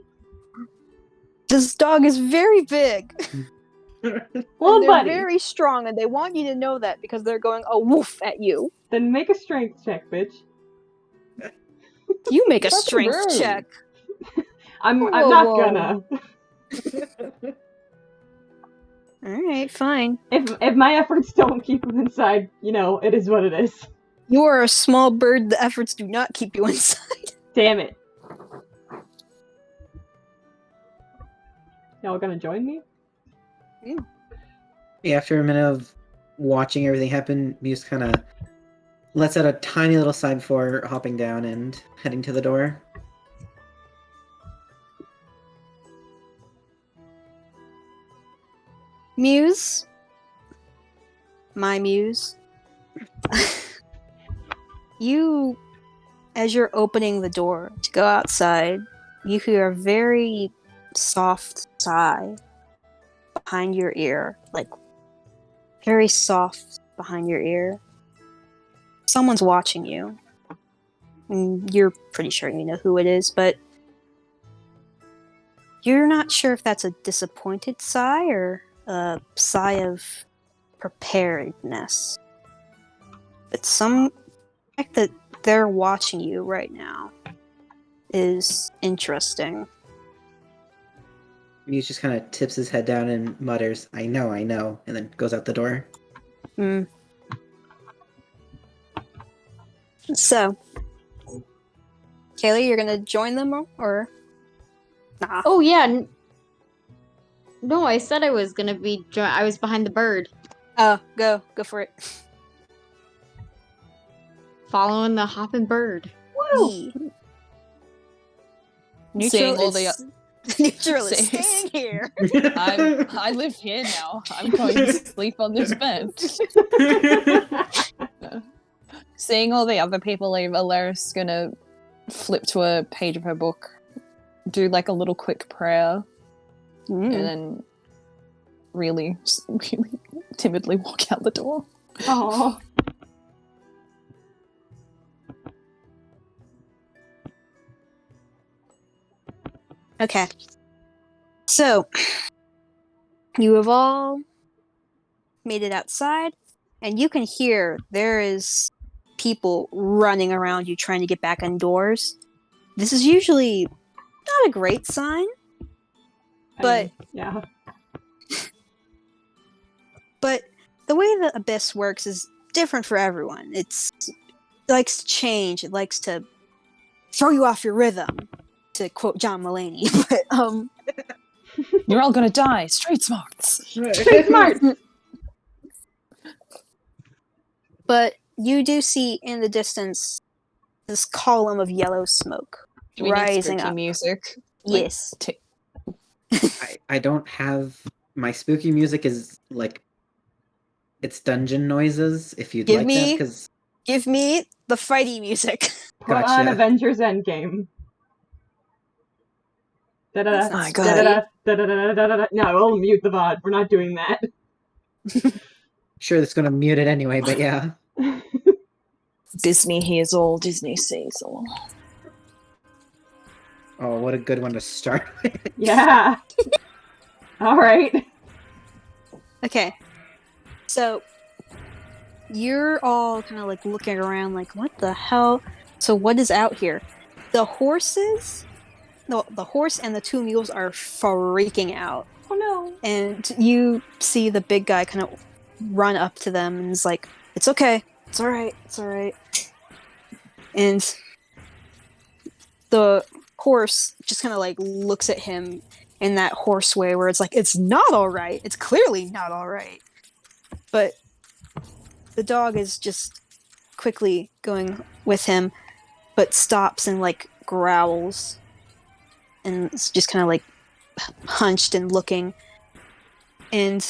This dog is very big. Little They're buddy. very strong, and they want you to know that because they're going a woof at you. Then make a strength check, bitch. You make a That's strength rude. check. I'm Whoa, not whoa. gonna. Alright, fine. If my efforts don't keep him inside, it is what it is. You are a small bird, the efforts do not keep you inside. Damn it. Y'all gonna join me? Yeah, after a minute of watching everything happen, Muse kind of lets out a tiny little sigh before hopping down and heading to the door. Muse? My muse? You, as you're opening the door to go outside, you hear a very soft sigh behind your ear. Like, very soft behind your ear. Someone's watching you. And you're pretty sure you know who it is, but you're not sure if that's a disappointed sigh or a sigh of preparedness. But the fact that they're watching you right now is interesting. Muse just kind of tips his head down and mutters, I know, and then goes out the door. So, Kaylee, you're gonna join them or nah? Oh yeah. No, I said I was gonna be. I was behind the bird, Oh, go for it. following the hopping bird. Yee. Seeing all Neutral is Seeing- staying here. I live here now. I'm going to sleep on this bed. Seeing all the other people leave, Alaris gonna flip to a page of her book, do like a little quick prayer, and then really timidly walk out the door. Oh. Okay. So, you have all made it outside, and you can hear there is people running around you trying to get back indoors. This is usually not a great sign, but yeah. but the way the Abyss works is different for everyone. It likes to change. It likes to throw you off your rhythm, to quote John Mulaney. But You're all gonna die. Street smarts. Street smart. but you do see in the distance this column of yellow smoke Do we need rising spooky up. music? Like, Yes. I don't have... My spooky music is, like... It's dungeon noises, if you'd Give like me- that, because... Give me the fighty music. Put on Gotcha. Avengers Endgame. That's not Da-da-da, da-da-da, da-da-da. No, we'll mute the VOD. We're not doing that. Sure, that's gonna mute it anyway, but yeah. Disney hears all, Disney sees all. Oh, what a good one to start with. Yeah. All right. Okay. So you're all kind of like looking around like, what the hell? So what is out here? The horses, the horse and the two mules are freaking out. Oh no. And you see the big guy kind of run up to them and is like, it's okay. It's all right. It's all right. And the horse just kind of like looks at him in that horse way where it's like, it's not all right. It's clearly not all right. But the dog is just quickly going with him, but stops and like growls. And it's just kind of like hunched and looking. And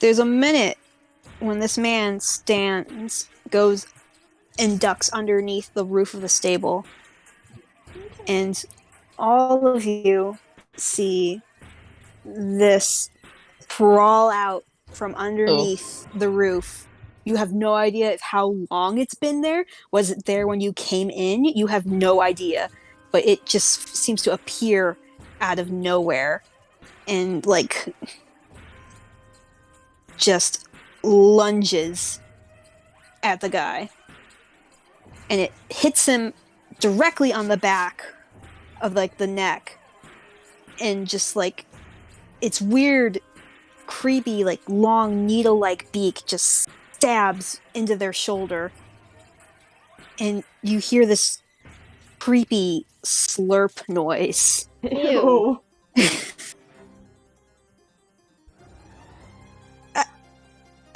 there's a minute when this man goes and ducks underneath the roof of the stable. And all of you see this crawl out from underneath the roof. You have no idea how long it's been there. Was it there when you came in? You have no idea. But it just seems to appear out of nowhere and like just lunges at the guy. And it hits him directly on the back of like the neck. And just like its weird, creepy, like long needle-like beak just stabs into their shoulder. And you hear this creepy slurp noise. Ew.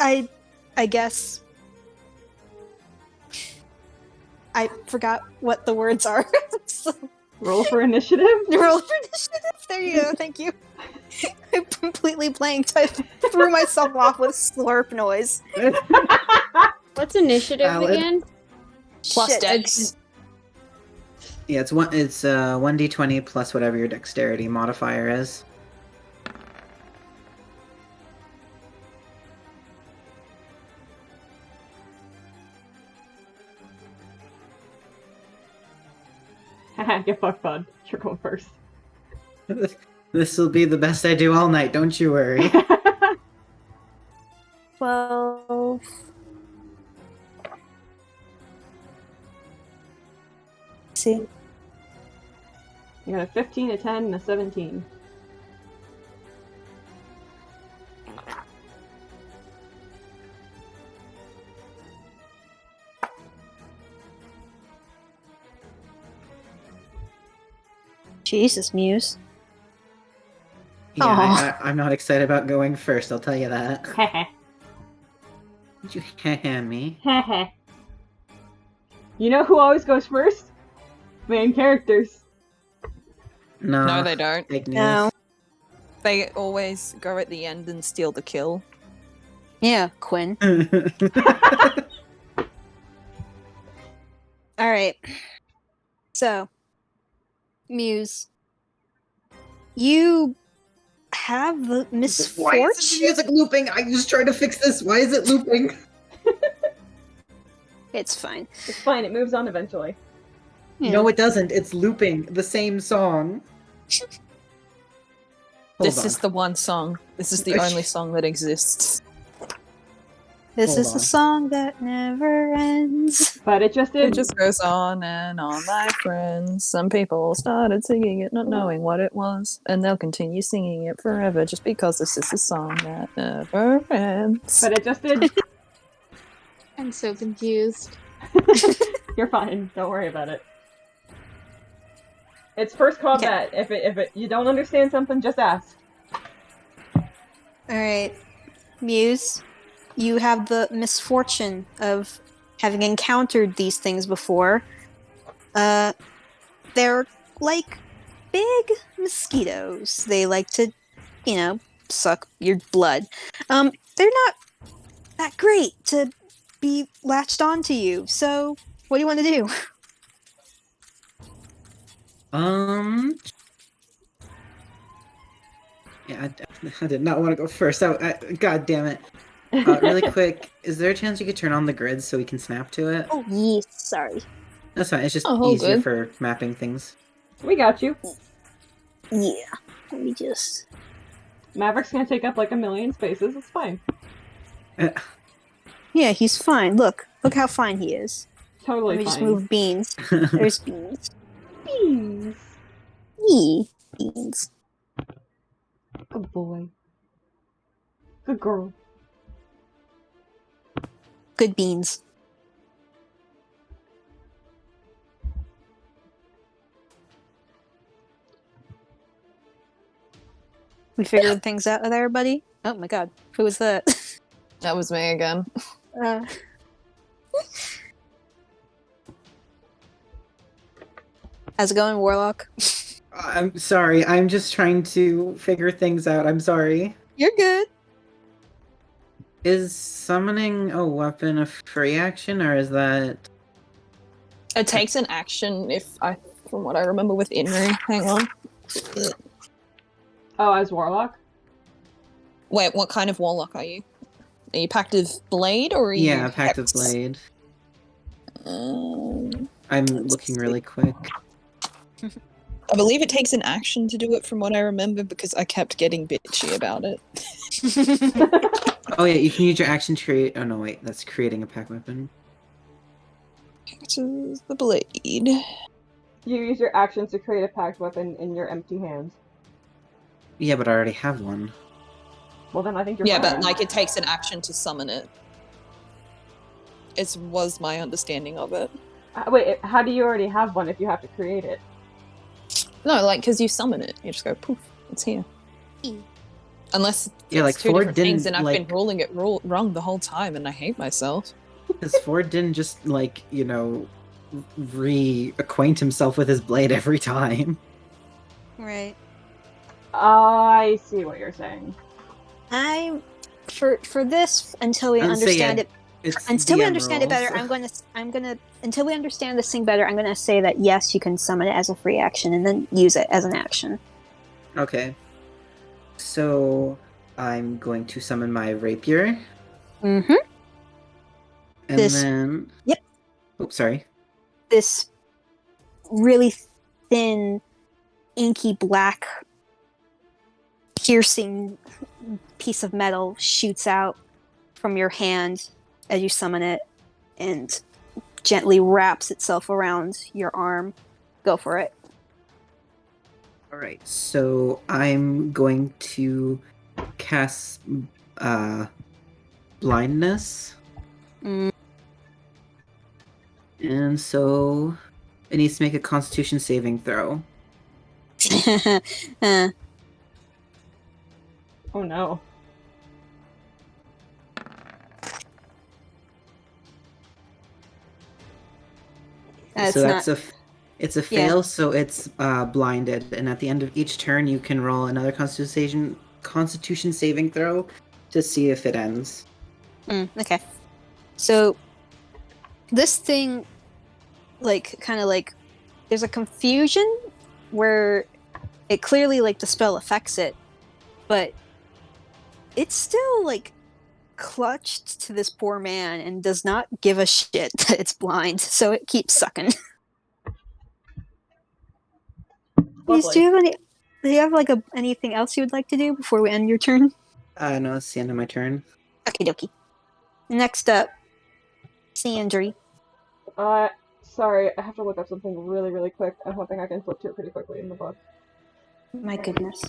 I guess I forgot what the words are. So, Roll for initiative? roll for initiative. There you go. Thank you. I completely blanked. I threw myself off with slurp noise. What's initiative Valid. again? Plus Shit, dex. Yeah, it's 1d20 plus whatever your dexterity modifier is. Haha, get fucked, bud. You're going first. This will be the best I do all night, don't you worry. 12. See. You got a 15, a 10, and a 17. Jesus, Muse. Yeah, I'm not excited about going first, I'll tell you that. Heh Did you heh me? heh. You know who always goes first? Main characters. No. No, they don't. Fake news. No. They always go at the end and steal the kill. Yeah, Quinn. Alright. So, Muse. You have the Why is the misfortune. music looping? I was trying to fix this. Why is it looping? It's fine. It's fine, it moves on eventually. Yeah. No, it doesn't. It's looping the same song. This is the one song. This is the only song that exists. This Hold is on. the song that never ends. But it just It did. just goes on and on, my friends. Some people started singing it not knowing what it was, and they'll continue singing it forever just because this is a song that never ends. But it just did. I'm so confused. You're fine. Don't worry about it. It's first combat. If you don't understand something, just ask. Alright. Muse, you have the misfortune of having encountered these things before. They're like big mosquitoes. They like to, suck your blood. They're not that great to be latched onto you. So, what do you want to do? Yeah, I did not want to go first. God damn it. Really quick, is there a chance you could turn on the grid so we can snap to it? Oh, yes, sorry. That's fine. It's just Oh, easier good. for mapping things. We got you. Yeah. Let me just... Maverick's gonna take up like a million spaces. It's fine. Yeah, he's fine. Look how fine he is. Totally Let me fine. just move Beans. There's Beans. Beans. Yee. Beans. Good boy. Good girl. Good Beans. We figured things out with everybody. Oh my god, who was that? That was me again. Uh, how's it going, Warlock? I'm sorry. I'm just trying to figure things out. I'm sorry. You're good. Is summoning a weapon a free action, or is that... It takes an action from what I remember with Inri. Hang on. Oh, as Warlock? Wait, what kind of warlock are you? Are you Pact of Blade or are you Yeah, Pact of Hex? Blade. Um, I'm looking really quick. I believe it takes an action to do it from what I remember because I kept getting bitchy about it. Oh yeah, you can use your action to create... Oh no, wait. That's creating a pack weapon. Pact of the Blade. You use your actions to create a packed weapon in your empty hands. Yeah, but I already have one. Well, then I think you're Yeah, fine. but like it takes an action to summon it. It was my understanding of it. Wait, how do you already have one if you have to create it? No, like because you summon it, you just go poof, it's here. Unless Yeah, it's like, two Ford different things, didn't, and I've like- been ruling it wrong the whole time, and I hate myself. Because Ford didn't just, like, you know, reacquaint himself with his blade every time. Right. I see what you're saying. I'm for this until we I would say, understand yeah, it. It's Until we DM understand it better, rules. I'm gonna until we understand this thing better, I'm gonna say that yes, you can summon it as a free action and then use it as an action. Okay. So, I'm going to summon my rapier, Mm-hmm. and This- then... Yep. Oh, sorry. This really thin, inky black, piercing piece of metal shoots out from your hand as you summon it and gently wraps itself around your arm. Go for it. Alright, so I'm going to cast blindness, Mm. and so it needs to make a constitution saving throw. Uh, Oh no. it's So that's not. it's a Yeah. fail, so it's blinded, and at the end of each turn you can roll another constitution saving throw to see if it ends. Okay. So this thing, like, kind of like, there's a confusion where it clearly, like, the spell affects it, but it's still, like, clutched to this poor man and does not give a shit that it's blind, so it keeps sucking. Please, Lovely. do you have, like, anything else you would like to do before we end your turn? No, it's the end of my turn. Okie dokie. Next up, Sandry. Sorry, I have to look up something really, really quick. I'm hoping I can flip to it pretty quickly in the book. My goodness.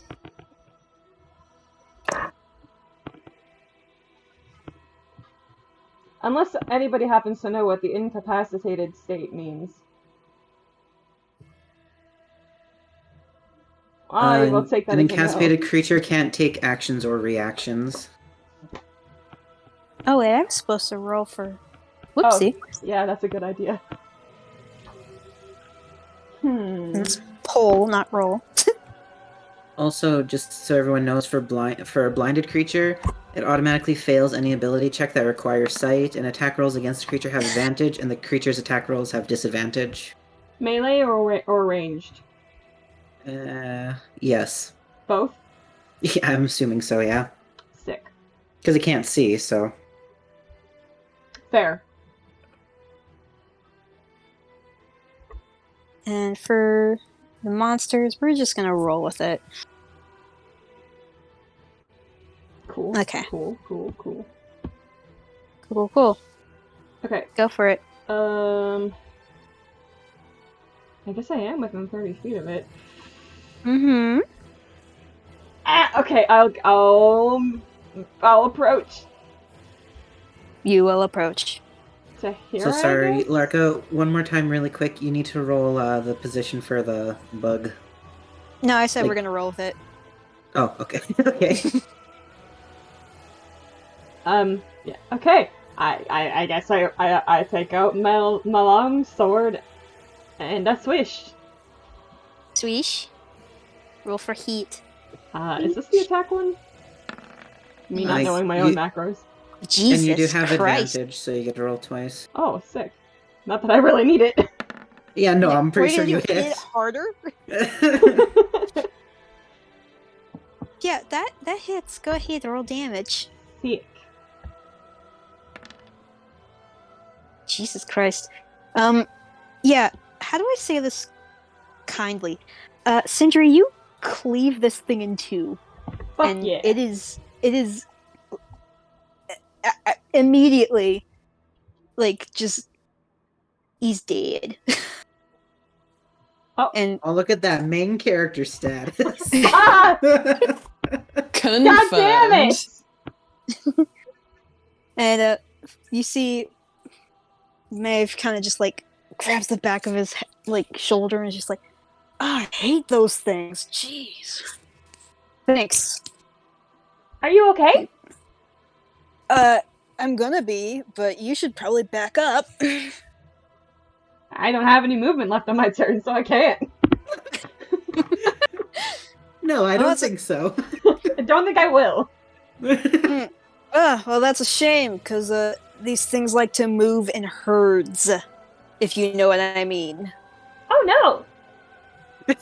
Unless anybody happens to know what the incapacitated state means. I will take that An as a no. incapacitated creature can't take actions or reactions. Oh, wait, I was supposed to roll for... Whoopsie. Yeah, that's a good idea. Let's pull, not roll. Also, just so everyone knows, for a blinded creature, it automatically fails any ability check that requires sight, and attack rolls against the creature have advantage, and the creature's attack rolls have disadvantage. Melee or ranged? Yes. Both? Yeah, I'm assuming so, yeah. Sick. Because it can't see, so... Fair. And for the monsters, we're just gonna roll with it. Cool. Okay. Cool. Cool. Okay. Go for it. I guess I am within 30 feet of it. Mm-hmm. Okay, I'll approach. You will approach. To here, So I sorry, guess? Larka, one more time really quick, you need to roll the position for the bug. No, I said Like- we're gonna roll with it. Oh, okay. Okay. Yeah. Okay. I guess I take out my long sword and a swish. Swish. Roll for heat. Is this the attack one? Me not Nice. knowing my own macros. Jesus And you do have Christ. advantage, so you get to roll twice. Oh, sick. Not that I really need it. Yeah, no, I'm pretty sure What are you gonna do, hit hit. it harder? Yeah, that hits. Go ahead, roll damage. Sick. Jesus Christ. Yeah, how do I say this kindly? Sindri, you cleave this thing in two. Fuck And yeah. it is immediately, like, just, he's dead. Oh. And Oh, look at that main character status. Ah! Confirmed. God damn it! And you see Maeve kind of just like grabs the back of his like shoulder and is just like, I hate those things. Jeez. Thanks. Are you okay? I'm gonna be, but you should probably back up. I don't have any movement left on my turn, so I can't. No, I Oh, don't that's think so. I don't think I will. Well, that's a shame, because these things like to move in herds, if you know what I mean. Oh no!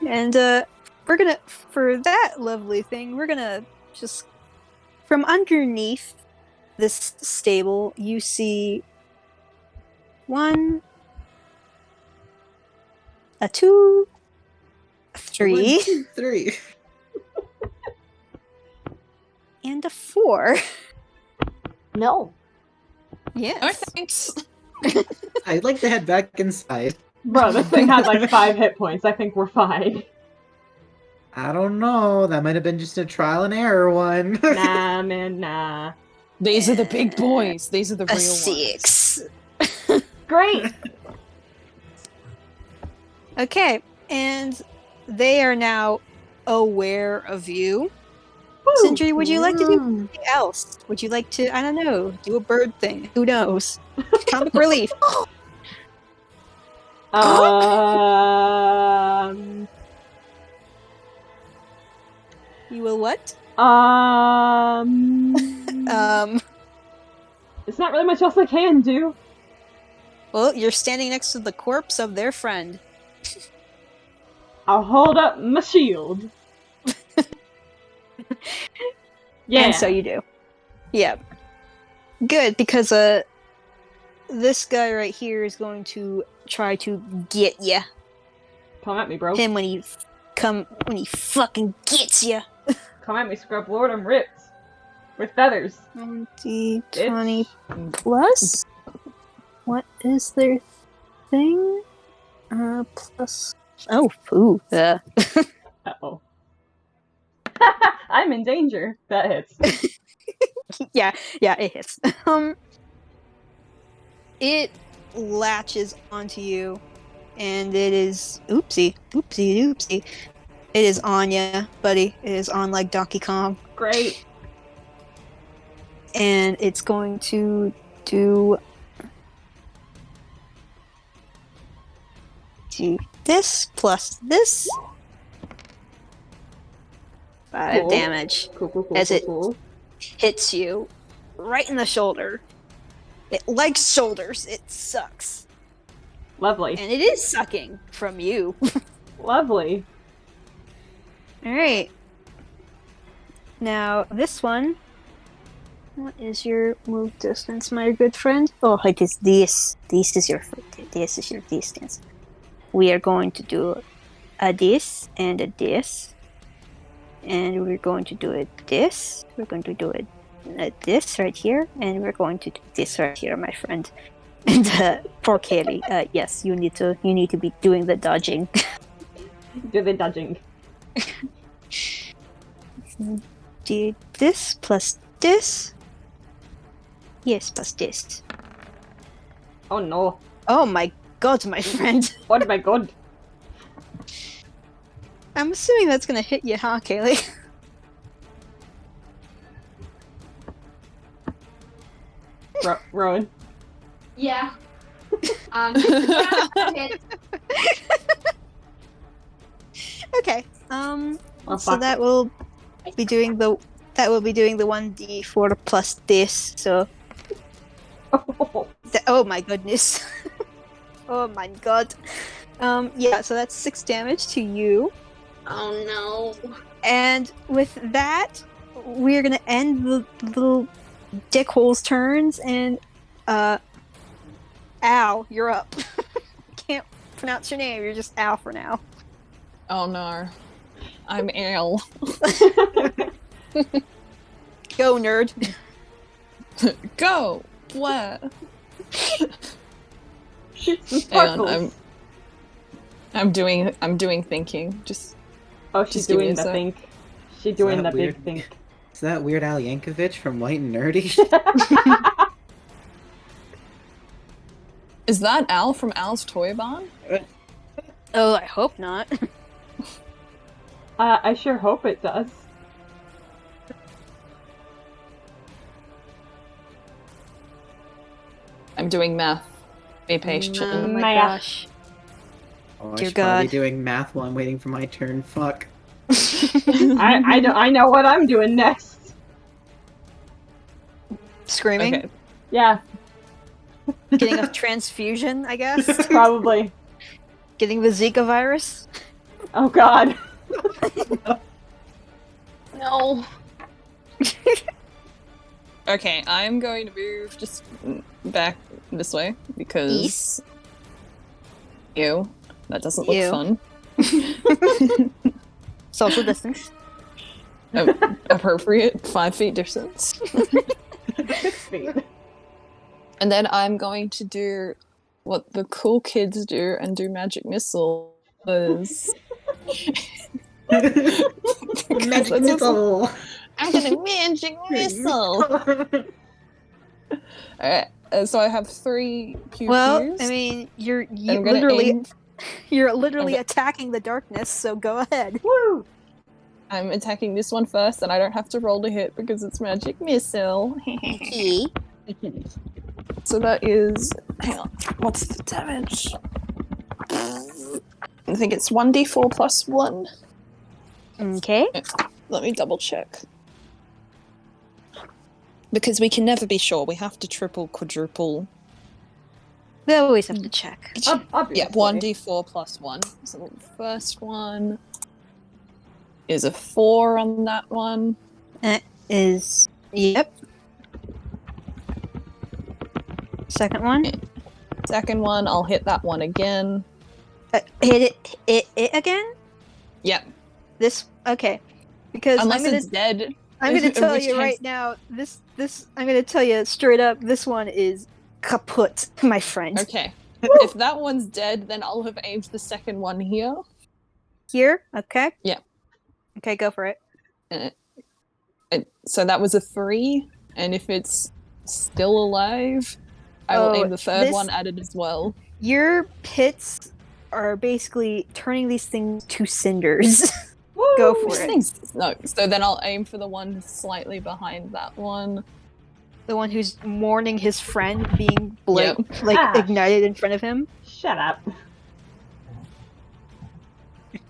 And we're gonna, for that lovely thing, we're gonna just, from underneath this stable, you see 1, a 2, a 3, 1, 2, 3. and a 4. No. Yes. Oh, thanks. I'd like to head back inside. Bro, this thing had like 5 hit points. I think we're fine. I don't know. That might have been just a trial and error one. Nah, man, nah. These are the big boys. These are the A real ones. 6. Great! Okay, and they are now aware of you. Woo! Sindri, would you like to do something else? Would you like to, I don't know, do a bird thing? Who knows? Comic relief. You will what? It's not really much else I can do. Well, you're standing next to the corpse of their friend. I'll hold up my shield. Yeah. And so you do. Yeah. Good, because this guy right here is going to try to get ya. Come at me, bro. Him when he fucking gets ya. Come at me, Scrub Lord. I'm ripped. With feathers. 20 plus. What is their thing? Plus. Oh, ooh. Uh-oh. I'm in danger. That hits. yeah, it hits. It latches onto you, and it is oopsie. It is on ya, buddy. It is on like Donkey Kong, Great. and it's going to do this plus this 5 Cool. damage Cool. As it- hits you right in the shoulder. It likes shoulders. It sucks. Lovely. And it is sucking from you. Lovely. Alright. Now, this one. What is your move distance, my good friend? Oh, it is this. This is your distance. We are going to do a this and a this. And we're going to do it this. We're going to do it this right here. And we're going to do this right here, my friend. And poor Kaylee, yes, you need to be doing the dodging. Do the dodging. Do this plus this. Yes, plus this. Oh no. Oh my god, my friend. Oh my god. I'm assuming that's gonna hit you, huh, Kaylee? Rowan. Yeah. Hit. Okay. Oh, So fuck. that will be doing the 1d4 plus this. So oh my goodness. Oh my god. Yeah. So that's 6 damage to you. Oh no. And with that, we're gonna end the little dickhole's turns, and Al, you're up. Can't pronounce your name. You're just Al for now. Oh no. I'm Al. Go, nerd. Go! Where? Shoot some Hang on, sparkles. I'm doing thinking. Just Oh, she's just give me doing a the sec. think. She's doing that the big weird? think. Is that Weird Al Yankovic from White and Nerdy? Is that Al from Al's Toy Barn? Oh, I hope not. I sure hope it does. I'm doing math. Be patient. Oh my Math. gosh. Oh, I Dear should probably be God. doing math while I'm waiting for my turn. Fuck. I know what I'm doing next. Screaming? Okay. Yeah, Getting a transfusion, I guess? probably. Getting the Zika virus? Oh god. No. Okay, I'm going to move just back this way because East. ew, that doesn't look Ew. fun. Social distance. Appropriate 5 feet distance. 6 feet. And then I'm going to do what the cool kids do and do magic missile. Because Magic that's missile. I'm gonna magic missile. Alright, so I have 3 pew Well, pews. I mean, you're I'm gonna literally aim- attacking the darkness, so go ahead. Woo! I'm attacking this one first, and I don't have to roll to hit because it's magic missile. Key. So that is. Hang on. What's the damage? I think it's 1d4 plus 1. Okay. Let me double check. Because we can never be sure. We have to triple, quadruple. We always have to check. Obviously. Yeah, 1d4 plus 1. So the first one is a 4 on that one. Is yep. Second one. Second one, I'll hit that one again. Hit it again. Yep. This okay. Because Unless it's dead. I'm gonna in tell which you case- right now. This I'm gonna tell you straight up. This one is kaput, my friend. Okay. If that one's dead, then I'll have aimed the second one here. Here. Okay. Yeah. Okay, go for it. So that was a 3, and if it's still alive, I will Oh, aim the third this- one at it as well. Your pits are basically turning these things to cinders. Woo! Go for These it. things- No, so then I'll aim for the one slightly behind that one. The one who's mourning his friend being Yep. Ah. ignited in front of him. Shut up.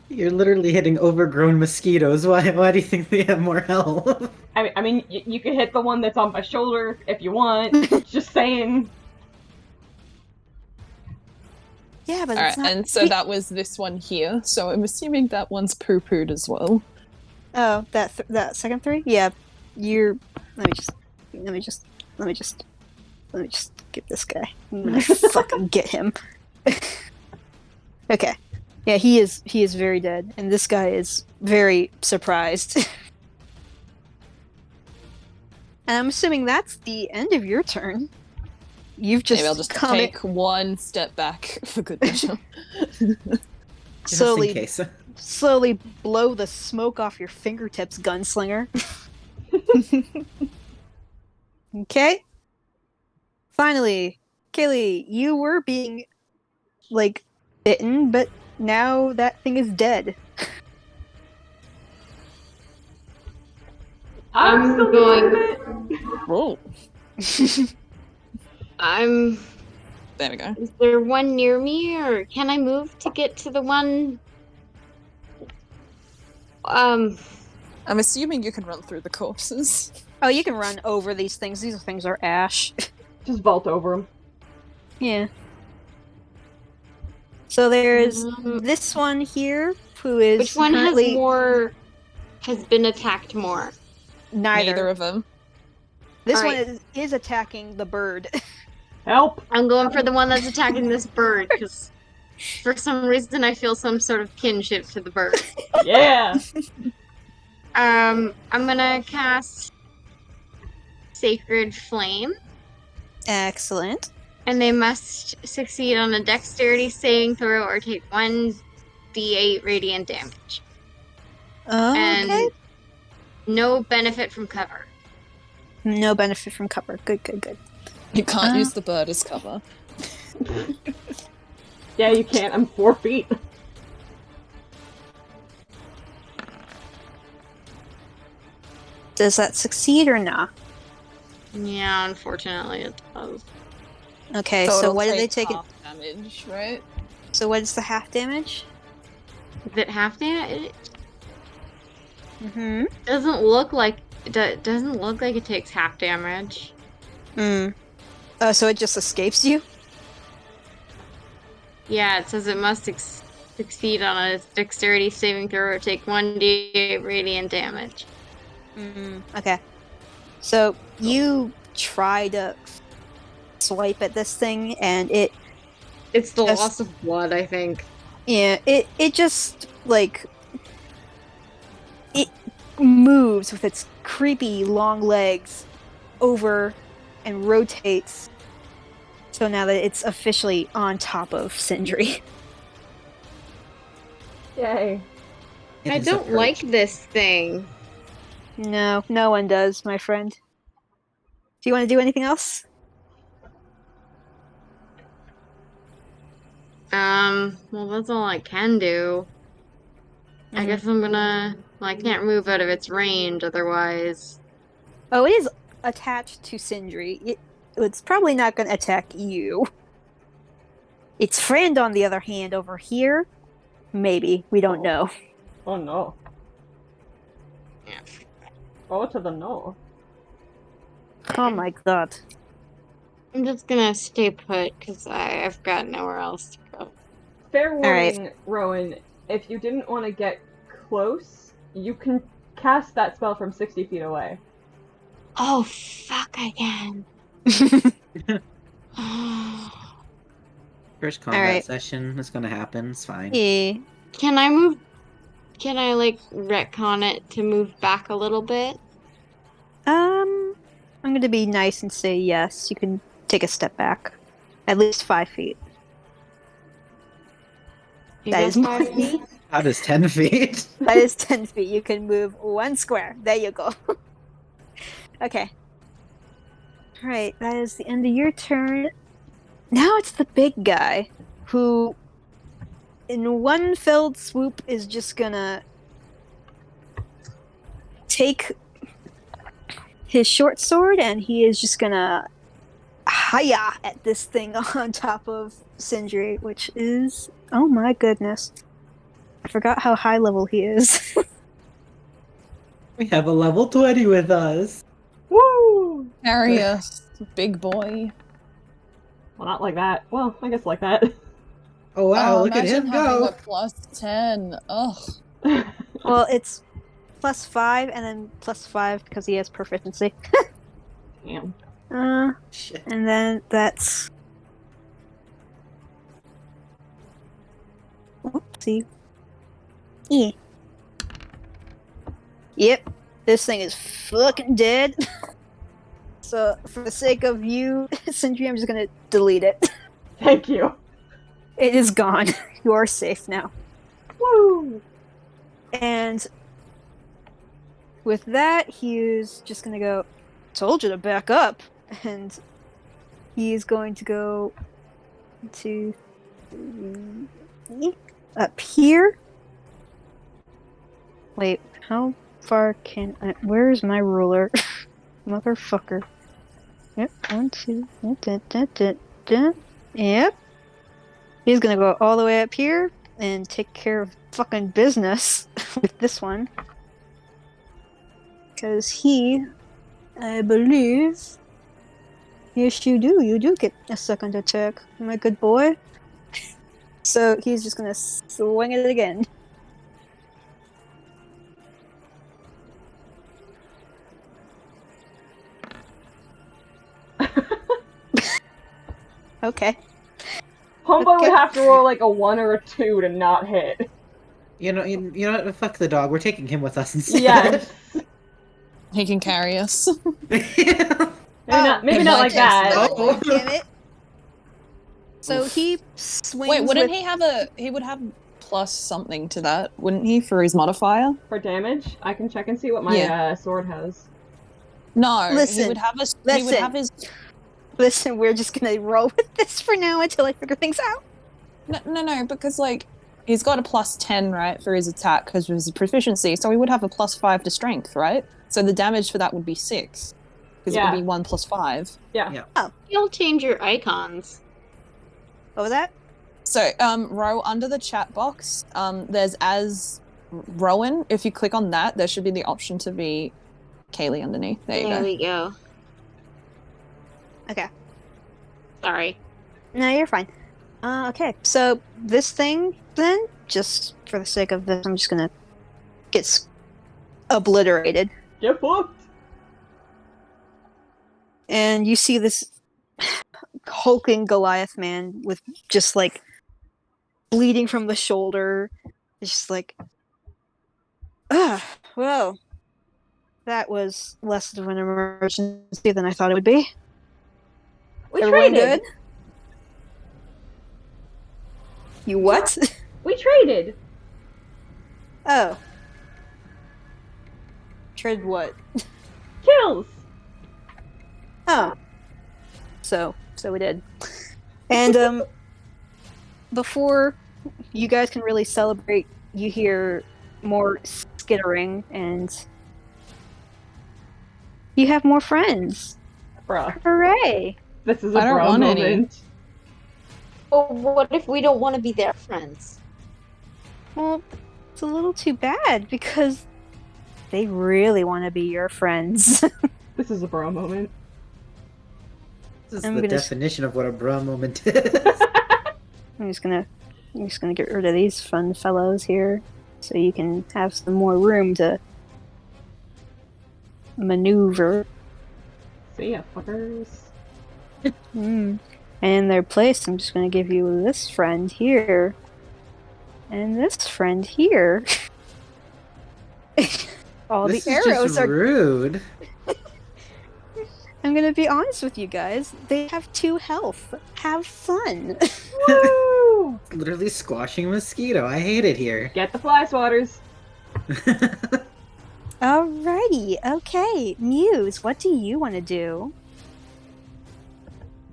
You're literally hitting overgrown mosquitoes. Why do you think they have more health? I mean, you could hit the one that's on my shoulder if you want. Just saying. Yeah, but Alright, it's not. and so that was this one here. So I'm assuming that one's poo-pooed as well. Oh, that second 3? Yeah, you're. Let me just get this guy. I'm gonna fucking get him. Okay. Yeah, he is very dead, and this guy is very surprised. And I'm assuming that's the end of your turn. You've just Maybe I'll just come take one step back for good measure. Just in slowly case. slowly blow the smoke off your fingertips, gunslinger. Okay. Finally, Kaylee, you were being bitten, but now that thing is dead. I'm still going- doing it. Roll. I'm. There we go. Is there one near me, or can I move to get to the one? I'm assuming you can run through the corpses. Oh, you can run over these things. These things are ash. Just vault over him. Yeah. So there's Um, this one here who is which one currently has been attacked more? neither. of them. This All one right. is attacking the bird. Help! I'm going for the one that's attacking this bird because for some reason I feel some sort of kinship to the bird. Yeah! I'm gonna cast Sacred Flame, Excellent. and they must succeed on a Dexterity saving throw or take 1d8 radiant damage, Okay. and no benefit from cover. No benefit from cover. Good, good, good. You can't use the bird as cover. Yeah, you can't. I'm 4 feet. Does that succeed or not? Yeah, unfortunately it does. Okay, so it'll what did they take? half damage, right? So what is the half damage? Is it half damage? It Mm-hmm. doesn't look like it takes half damage. Hmm. Oh, so it just escapes you? Yeah, it says it must succeed on a Dexterity saving throw or take 1d8 radiant damage. Okay. So you try to swipe at this thing, and It's the Yes. loss of blood, I think. it just like it moves with its creepy long legs over and rotates. So now that it's officially on top of Sindri. Yay. It I is don't a perch. like this thing. No, no one does, my friend. Do you want to do anything else? Well, that's all I can do. I guess I'm gonna. Well, I can't move out of its range otherwise. Oh, it is attached to Sindri. It's probably not going to attack you. Its friend, on the other hand, over here, maybe. We don't know. Oh no. Yeah. Oh, to the no. Oh my god. I'm just gonna stay put because I've got nowhere else to go. Fair right. warning, Rowan, if you didn't want to get close, you can cast that spell from 60 feet away. Oh, fuck, I can. First combat Alright. session. It's gonna happen. It's fine. Yeah. Can I move? Can I, like, retcon it to move back a little bit? I'm going to be nice and say yes. You can take a step back. At least 5 feet. You That got is 5 feet? How does 10 feet? That is 10 feet. You can move 1 square. There you go. Okay. Alright, that is the end of your turn. Now it's the big guy, who, in one felled swoop, is just gonna take his short sword and he is just gonna hiya at this thing on top of Sindri, which is, oh my goodness. I forgot how high level he is. We have a level 20 with us. Woo! Carry us, big boy. Well, not like that. Well, I guess like that. Oh wow, look at imagine him having go. a +10. Ugh. Well, it's +5 and then +5 because he has proficiency. Damn. Shit. And then that's. Oopsie. Yeah. Yep. This thing is fucking dead. So, for the sake of you, Sindri, I'm just gonna delete it. Thank you. It is gone. You are safe now. Woo! And with that, he's just gonna go, told you to back up. And he's going to go to up here. Wait, how far can I... Where's my ruler? Motherfucker. Yep, 1, 2... Yep. He's gonna go all the way up here and take care of fucking business with this one. Because he, I believe... Yes, you do get a second attack, my good boy. So he's just gonna swing at it again. Okay. Homeboy Okay. would have to roll like a 1 or a 2 to not hit. You know what? Fuck the dog. We're taking him with us instead. Yes. He can carry us. Maybe not like that. Oh. Damn it. So he swings. Wait, wouldn't with... he have he would have plus something to that, wouldn't he, for his modifier? For damage, I can check and see what my sword has. No, Listen, he would have he would have his... Listen, we're just gonna roll with this for now until I figure things out. No, because, like, he's got a plus 10, right, for his attack because of his proficiency, so he would have a plus 5 to strength, right? So the damage for that would be 6. Because it would be 1 plus 5. Yeah. Oh. You'll change your icons. What was that? So, Ro, under the chat box, there's as Rowan. If you click on that, there should be the option to be Kaylee underneath. There you There go. we go. Okay. Sorry. No, you're fine. Okay, so this thing, then, just for the sake of this, I'm just gonna get obliterated. Get fucked! And you see this hulking Goliath man with just, like, bleeding from the shoulder. It's just like, well, that was less of an emergency than I thought it would be. We Everyone traded! good? You what? We traded! Oh. Trade what? Kills! Oh. So we did. And, before you guys can really celebrate, you hear more skittering, and you have more friends. Bruh. Hooray! This is a I don't bro want any. moment. But what if we don't want to be their friends? Well, it's a little too bad, because they really want to be your friends. This is a bro moment. This is I'm the gonna definition of what a bro moment is. I'm just gonna get rid of these fun fellows here, so you can have some more room to maneuver. See ya, fuckers. And in their place, I'm just gonna give you this friend here, and this friend here. All This the is arrows just are. rude. I'm gonna be honest with you guys. They have 2 health. Have fun. Woo! Literally squashing a mosquito. I hate it here. Get the fly swatters. Alrighty. Okay, Muse. What do you want to do?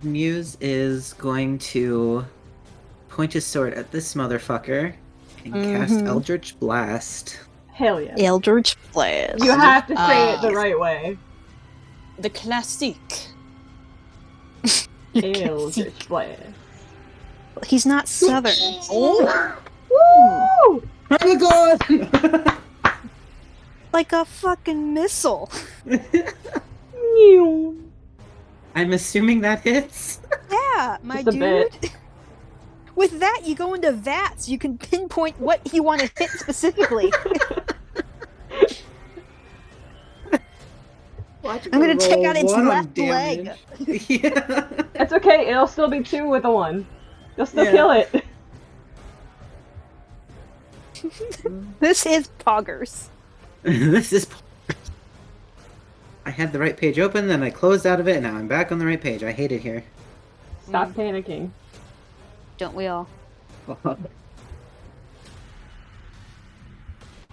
Muse is going to point his sword at this motherfucker and cast Mhm. Eldritch Blast. Hell yeah. Eldritch Blast. You have to say it the right way. The classic. Eldritch Blast. He's not southern. Oh! Woo! Oh my god! Like a fucking missile. Meow. I'm assuming that hits. Yeah, my Just a dude. bit. With that, you go into VATS. You can pinpoint what you want to hit specifically. I'm gonna take out its left leg. Yeah. It's okay, it'll still be 2 with a 1. You'll still Yeah. kill it. This is Poggers. This is. I had the right page open, then I closed out of it, and now I'm back on the right page. I hate it here. Stop panicking. Don't we all?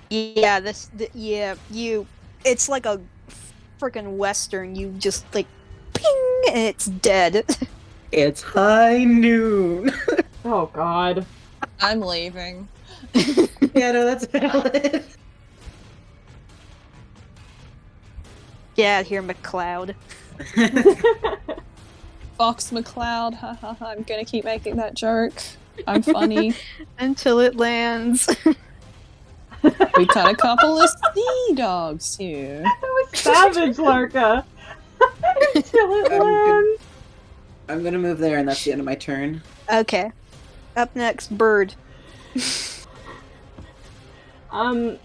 Yeah, it's like a freaking western. You just like ping and it's dead. It's high noon. Oh god. I'm leaving. Yeah, no, that's valid. Get out of here, McCloud. Fox McCloud, ha ha ha, I'm gonna keep making that joke. I'm funny. Until it lands. We got a couple of sea dogs here. That was savage, Larka. Until it lands. I'm gonna move there, and that's the end of my turn. Okay. Up next, Bird. Until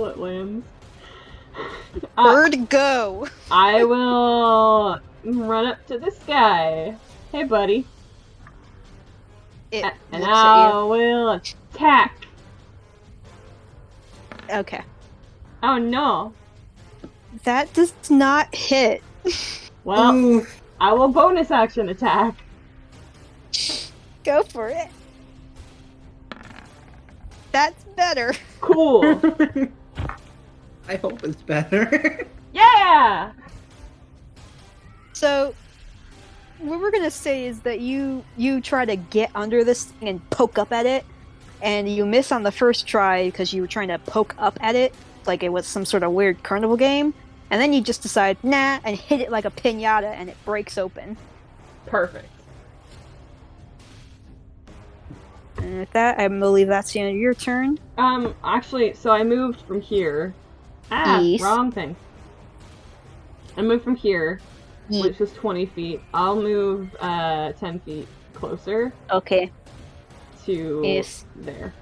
it lands. Bird, go! I will run up to this guy. Hey, buddy. It And looks I at will attack. you. Okay. Oh no. That does not hit. Well, Ooh. I will bonus action attack. Go for it. That's better. Cool. I hope it's better. Yeah! So, what we're gonna say is that you try to get under this thing and poke up at it, and you miss on the first try because you were trying to poke up at it like it was some sort of weird carnival game, and then you just decide, nah, and hit it like a piñata, and it breaks open. Perfect. And with that, I believe that's the end of your turn. Actually, so I moved from here. Yes. Wrong thing. I moved from here, which was 20 feet. I'll move 10 feet closer Okay. to Yes. there.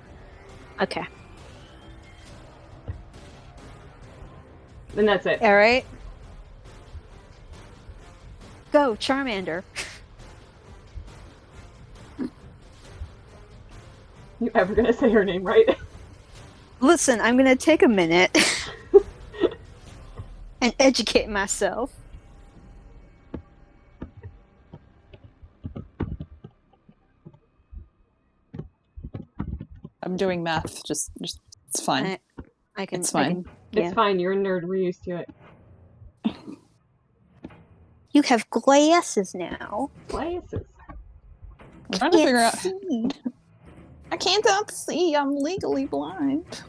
Okay. And that's it. All right. Go, Charmander. You ever gonna say her name right? Listen, I'm gonna take a minute and educate myself. I'm doing math. Just it's fine. I can. It's I fine. can- yeah. It's fine, you're a nerd, we're used to it. You have glasses now. Glasses. I'm trying to Can't figure out. see. I can't see. I'm legally blind.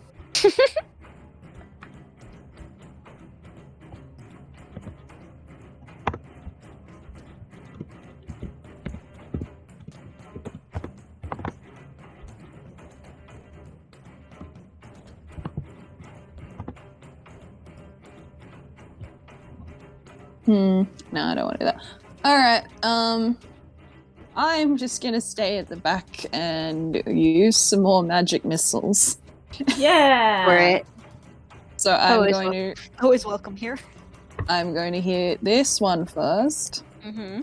No, I don't want to do that. Alright, I'm just gonna stay at the back and use some more magic missiles. Yeah! Right. So I'm Always going to Always welcome here. hit this one first. Mm-hmm.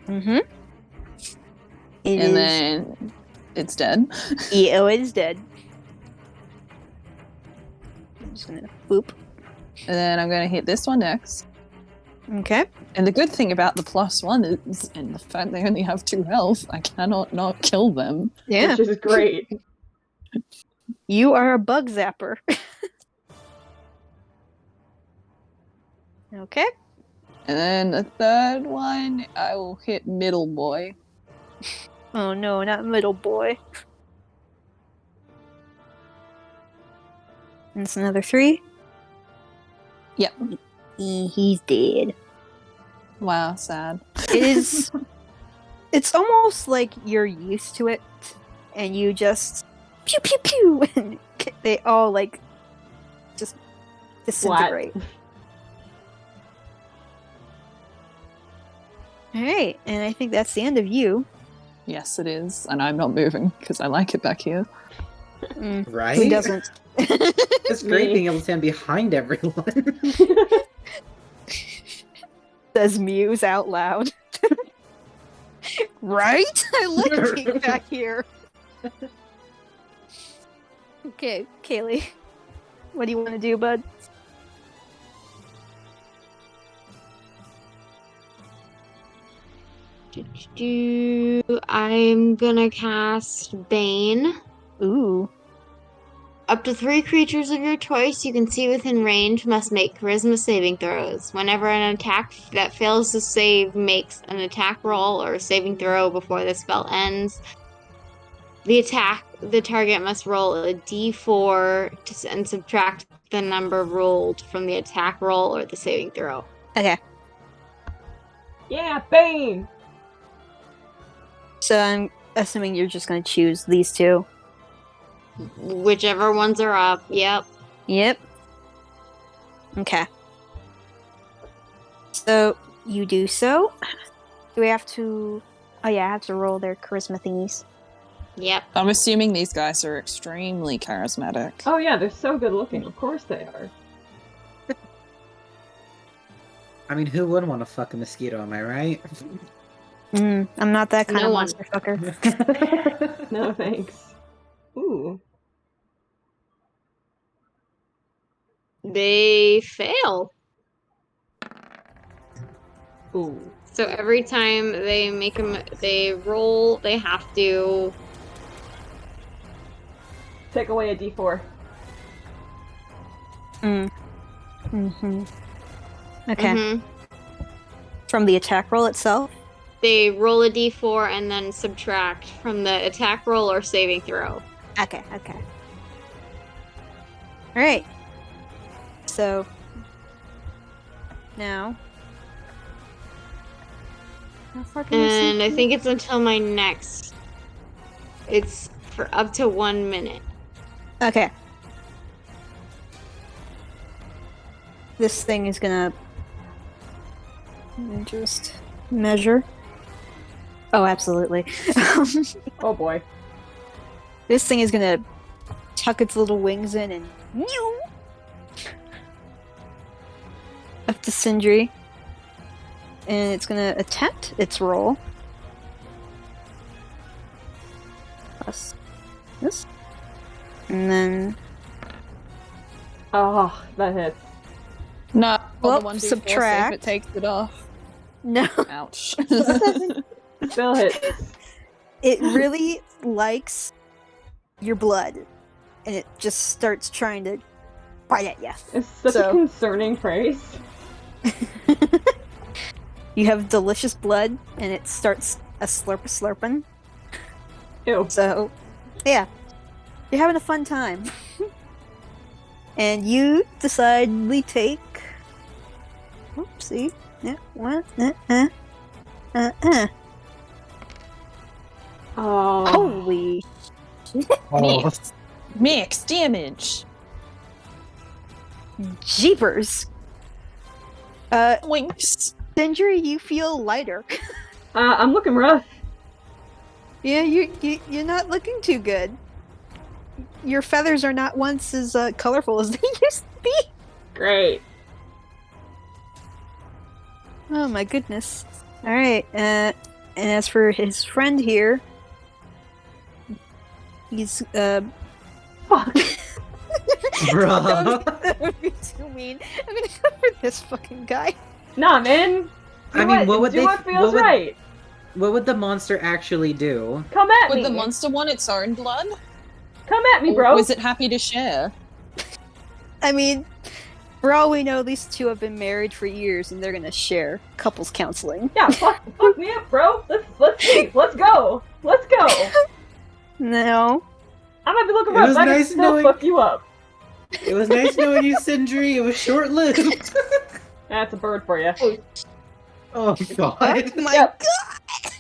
Mm-hmm. And then it's dead. Yeah, it is dead. I'm just gonna boop. And then I'm gonna hit this one next. Okay. And the good thing about the +1 is, and the fact they only have 2 health, I cannot not kill them. Yeah. Which is great. You are a bug zapper. Okay. And then the third one, I will hit middle boy. Oh no, not middle boy. And it's another 3. Yep. He's dead. Wow, sad. It is. It's almost like you're used to it, and you just pew pew pew, and they all like just disintegrate. All right, and I think that's the end of you. Yes, it is. And I'm not moving because I like it back here. Right? Who doesn't? It's great Me. being able to stand behind everyone. Says Muse out loud. Right? I like being back here. Okay, Kaylee. What do you want to do, bud? I'm gonna cast Bane. Ooh. Up to 3 creatures of your choice you can see within range must make charisma saving throws. Whenever an attack that fails to save makes an attack roll or a saving throw before the spell ends, the attack the target must roll a d4 and subtract the number rolled from the attack roll or the saving throw. Okay. Yeah, Bane! So I'm assuming you're just gonna choose these two. Whichever ones are up. Yep. Yep. Okay. So you do so. Do we have to? Oh yeah, I have to roll their charisma thingies. Yep. I'm assuming these guys are extremely charismatic. Oh yeah, they're so good looking. Of course they are. I mean, who wouldn't want to fuck a mosquito, am I right? I'm not that kind No of one. monster fucker. No thanks. Ooh. They fail. Ooh. So every time they they roll, they have to. Take away a d4. Mm-hmm. Okay. Mhm. From the attack roll itself? They roll a d4 and then subtract from the attack roll or saving throw. Okay. Alright. So now how far can you see? And I think it's until my next. It's for up to 1 minute. Okay. This thing is gonna just measure. Oh, absolutely. Oh boy. This thing is gonna tuck its little wings in and up to Sindri. And it's gonna attempt its roll. Plus this. And then Oh, that hits. No, Well, the 1d4, see if subtract. it takes it off. no. Ouch. Still hits. It really likes your blood. And it just starts trying to bite at you. It's such a So- concerning phrase. You have delicious blood, and it starts a slurping. Ew. So, yeah, you're having a fun time. And you decidedly take. Oopsie. Yeah, what? Oh. Holy. Max damage. Jeepers. Winks. Sindri, you feel lighter. I'm looking rough. Yeah, you're not looking too good. Your feathers are not once as colorful as they used to be. Great. Oh my goodness. Alright, and as for his friend here, he's, Fuck. Bruh. That would be too mean. I'm gonna go for this fucking guy. Nah, man. I mean, what would do they? what feels would, right. What would the monster actually do? Come at Would me. the monster want its own blood? Come at me, Or bro. was it happy to share? I mean, for all we know, these two have been married for years and they're gonna share couples counseling. Yeah, fuck me up, bro. Let's see. Let's go. Let's go. No. I might be looking It rough, was but I nice can still knowing- fuck you up. It was nice knowing you, Sindri. It was short-lived. That's a bird for you. Oh god. Oh my Yep. god!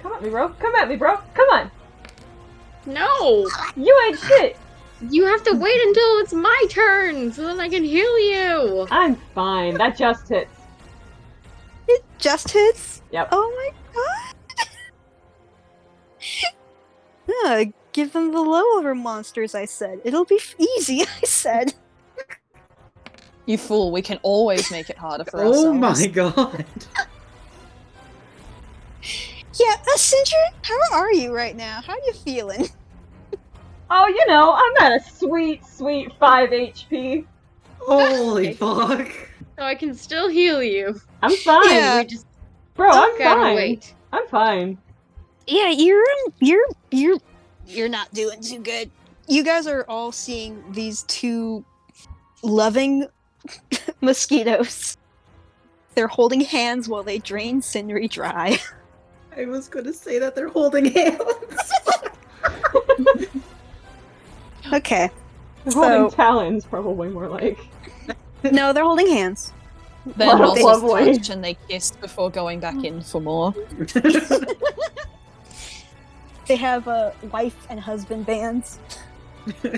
Come at me, bro. Come at me, bro. Come on. No! You ain't shit. You have to wait until it's my turn so then I can heal you! I'm fine. That just hits. It just hits? Yep. Oh my god! Give them the lower monsters, I said. It'll be easy, I said. You fool, we can always make it harder for ourselves. Oh my god. Yeah, Sindri, how are you right now? How are you feeling? Oh, you know, I'm at a sweet 5 HP. Holy fuck. So I can still heal you. I'm fine. Yeah. We just Bro, I'm gotta fine. wait. I'm fine. Yeah, you're not doing too good. You guys are all seeing these two loving mosquitoes. They're holding hands while they drain Sindri dry. I was gonna say that they're holding hands. Okay. They're holding So- talons, probably more like. No, they're holding hands. Their Wow, nostrils lovely. touch and they kiss before going back in for more. They have wife and husband bands. They're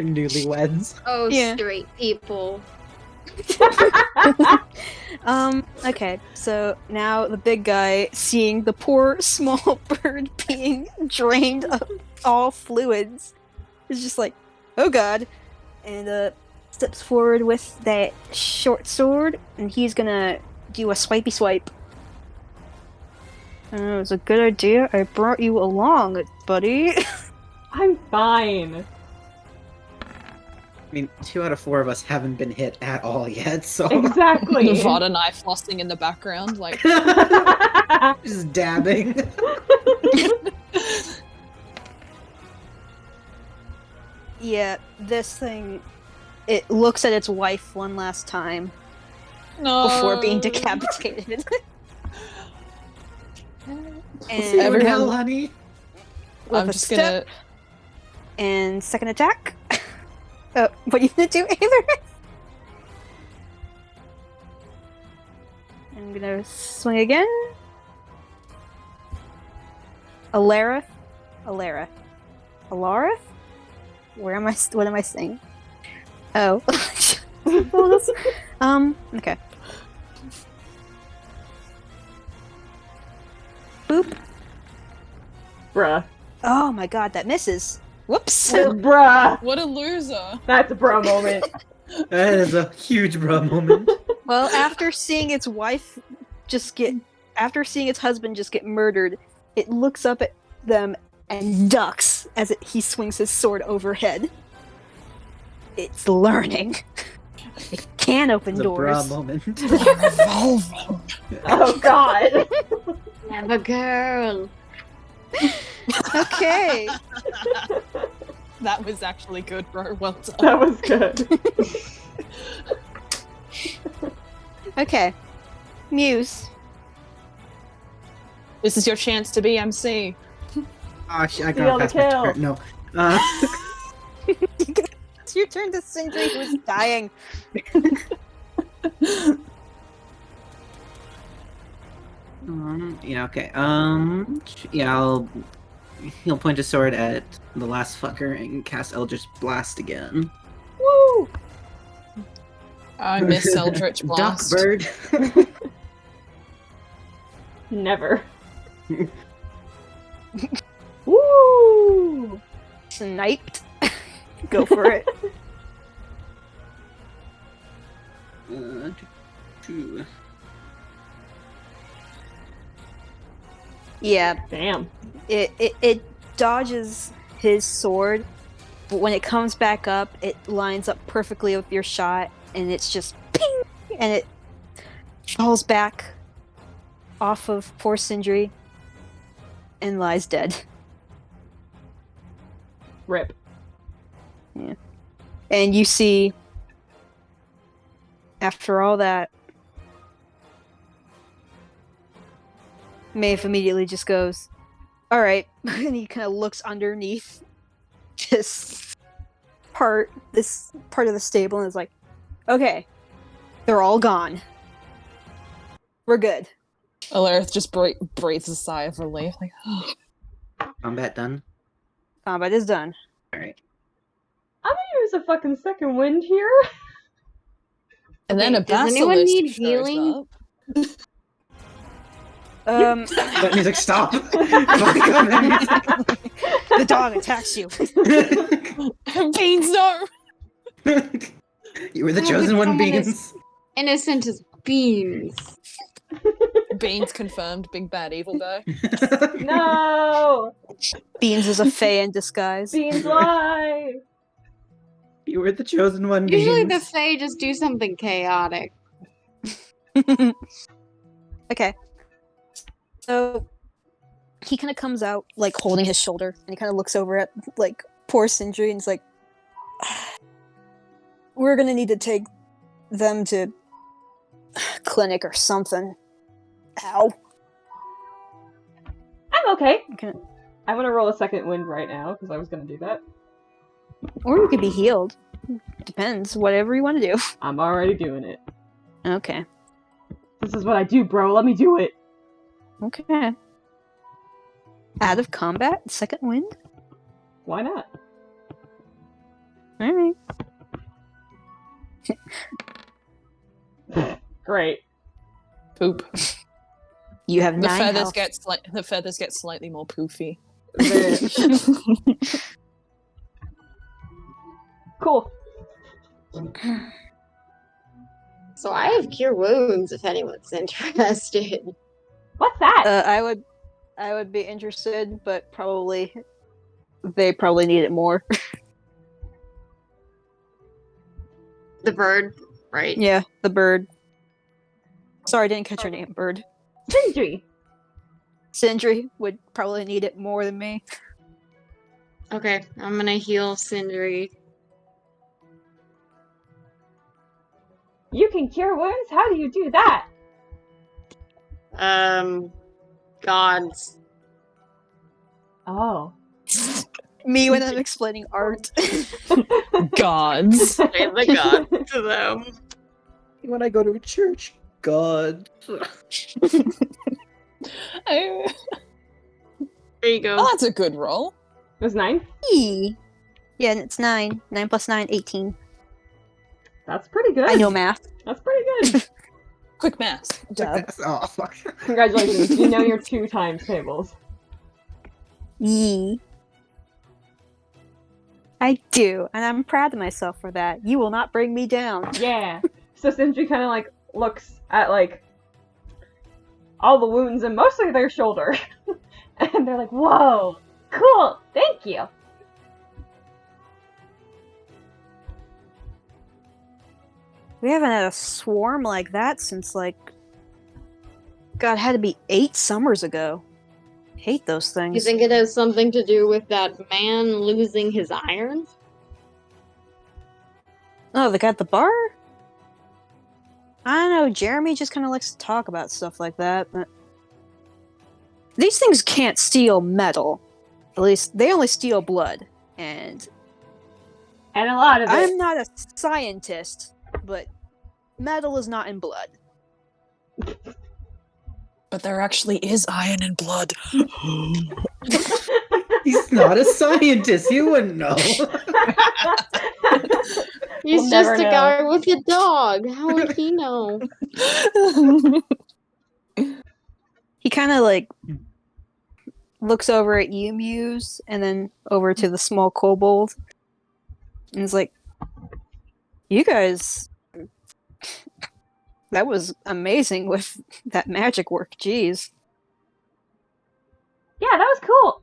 newlyweds. Oh, Yeah. straight people. Okay, so now the big guy, seeing the poor small bird being drained of all fluids, is just like, oh god, and steps forward with that short sword, and he's gonna do a swipey swipe. It was a good idea. I brought you along, buddy. I'm fine. I mean, 2 out of 4 of us haven't been hit at all yet, so Exactly. Nevada knife flossing in the background, like just dabbing. Yeah, this thing, it looks at its wife one last time no. before being decapitated. See you in Everyone- hell, honey. with I'm a just step gonna. and second attack. What are you gonna do, Aether? I'm gonna swing again. Alarith? Alarith. Alarith? Where am I? What am I saying? Oh. Okay. Boop. Bruh. Oh my god, that misses. Whoops. Bruh. What a loser! That's a bruh moment. That is a huge bruh moment. Well, after seeing its wife after seeing its husband just get murdered, it looks up at them and ducks as he swings his sword overhead. It's learning. It can open It's a doors. bruh moment. Revolving. Oh god. Have a girl. Okay. That was actually good, bro. Well done. That was good. Okay. Muse. This is your chance to be MC. I Steal got the past my kill. turn. No. Uh, It's your turn to Sindri, who's dying. yeah, okay. Yeah, he'll point his sword at the last fucker and cast Eldritch Blast again. Woo! I miss Eldritch Blast. Duck bird. Never. Woo! Sniped. Go for it. Two. Yeah, Damn. it dodges his sword, but when it comes back up, it lines up perfectly with your shot, and it's just ping, and it falls back off of poor Sindri and lies dead. Rip. And you see, after all that, Maeve immediately just goes, alright, and he kind of looks underneath this part of the stable and is like, okay, they're all gone. We're good. Alarith just breathes a sigh of relief, like, Combat done. Combat is done. Alright. I'm gonna use a fucking second wind here. and then a Okay, does anyone basilisk need shows healing? up. That music stop. The dog attacks you. Beans, no! You were the Oh, chosen one, someone is- Beans. Innocent as beans. Beans confirmed, big bad evil guy. No! Beans is a fae in disguise. Beans lie! You were the chosen one, Usually the Beans. Fae just do something chaotic. Okay. So he kind of comes out like holding his shoulder, and he kind of looks over at like poor Sindri, and he's like, "We're gonna need to take them to clinic or something." Ow. I'm okay. I'm gonna roll a second wind right now, because I was gonna do that. Or you could be healed. Depends. Whatever you want to do. I'm already doing it. Okay. This is what I do, bro. Let me do it. Okay. Out of combat, second wind? Why not? Alright. Great. Poop. You have The 9 feathers health. get slightly more poofy. There. Cool. So I have cure wounds if anyone's interested. What's that? I would be interested, but they probably need it more. The bird, right? Yeah, the bird. Sorry, I didn't catch your name, bird. Sindri. Sindri would probably need it more than me. Okay, I'm gonna heal Sindri. You can cure wounds? How do you do that? Gods. Oh. Me when I'm explaining art. Gods. Pray the god to them. When I go to a church, God. Oh, There you go. that's a good roll. It was 9? Yeah, and it's 9. 9 plus 9, 18. That's pretty good. I know math. That's pretty good. Quick math. Dub. Oh, fuck. Congratulations. You know your 2 times tables. Yee. I do, and I'm proud of myself for that. You will not bring me down. Yeah. So Sindri kind of like looks at like all the wounds and mostly their shoulder. And they're like, whoa, cool, thank you. We haven't had a swarm like that since, like, God, it had to be 8 summers ago. Hate those things. You think it has something to do with that man losing his iron? Oh, the guy at the bar? I don't know, Jeremy just kind of likes to talk about stuff like that, but... These things can't steal metal. At least, they only steal blood. And And a lot of it. I'm not a scientist, but metal is not in blood. But there actually is iron in blood. He's not a scientist. You wouldn't know. He's We'll just never a know. guy with a dog. How would he know? He kind of, like, looks over at you, Muse, and then over to the small kobold. And is like, you guys... That was amazing with that magic work, jeez. Yeah, that was cool.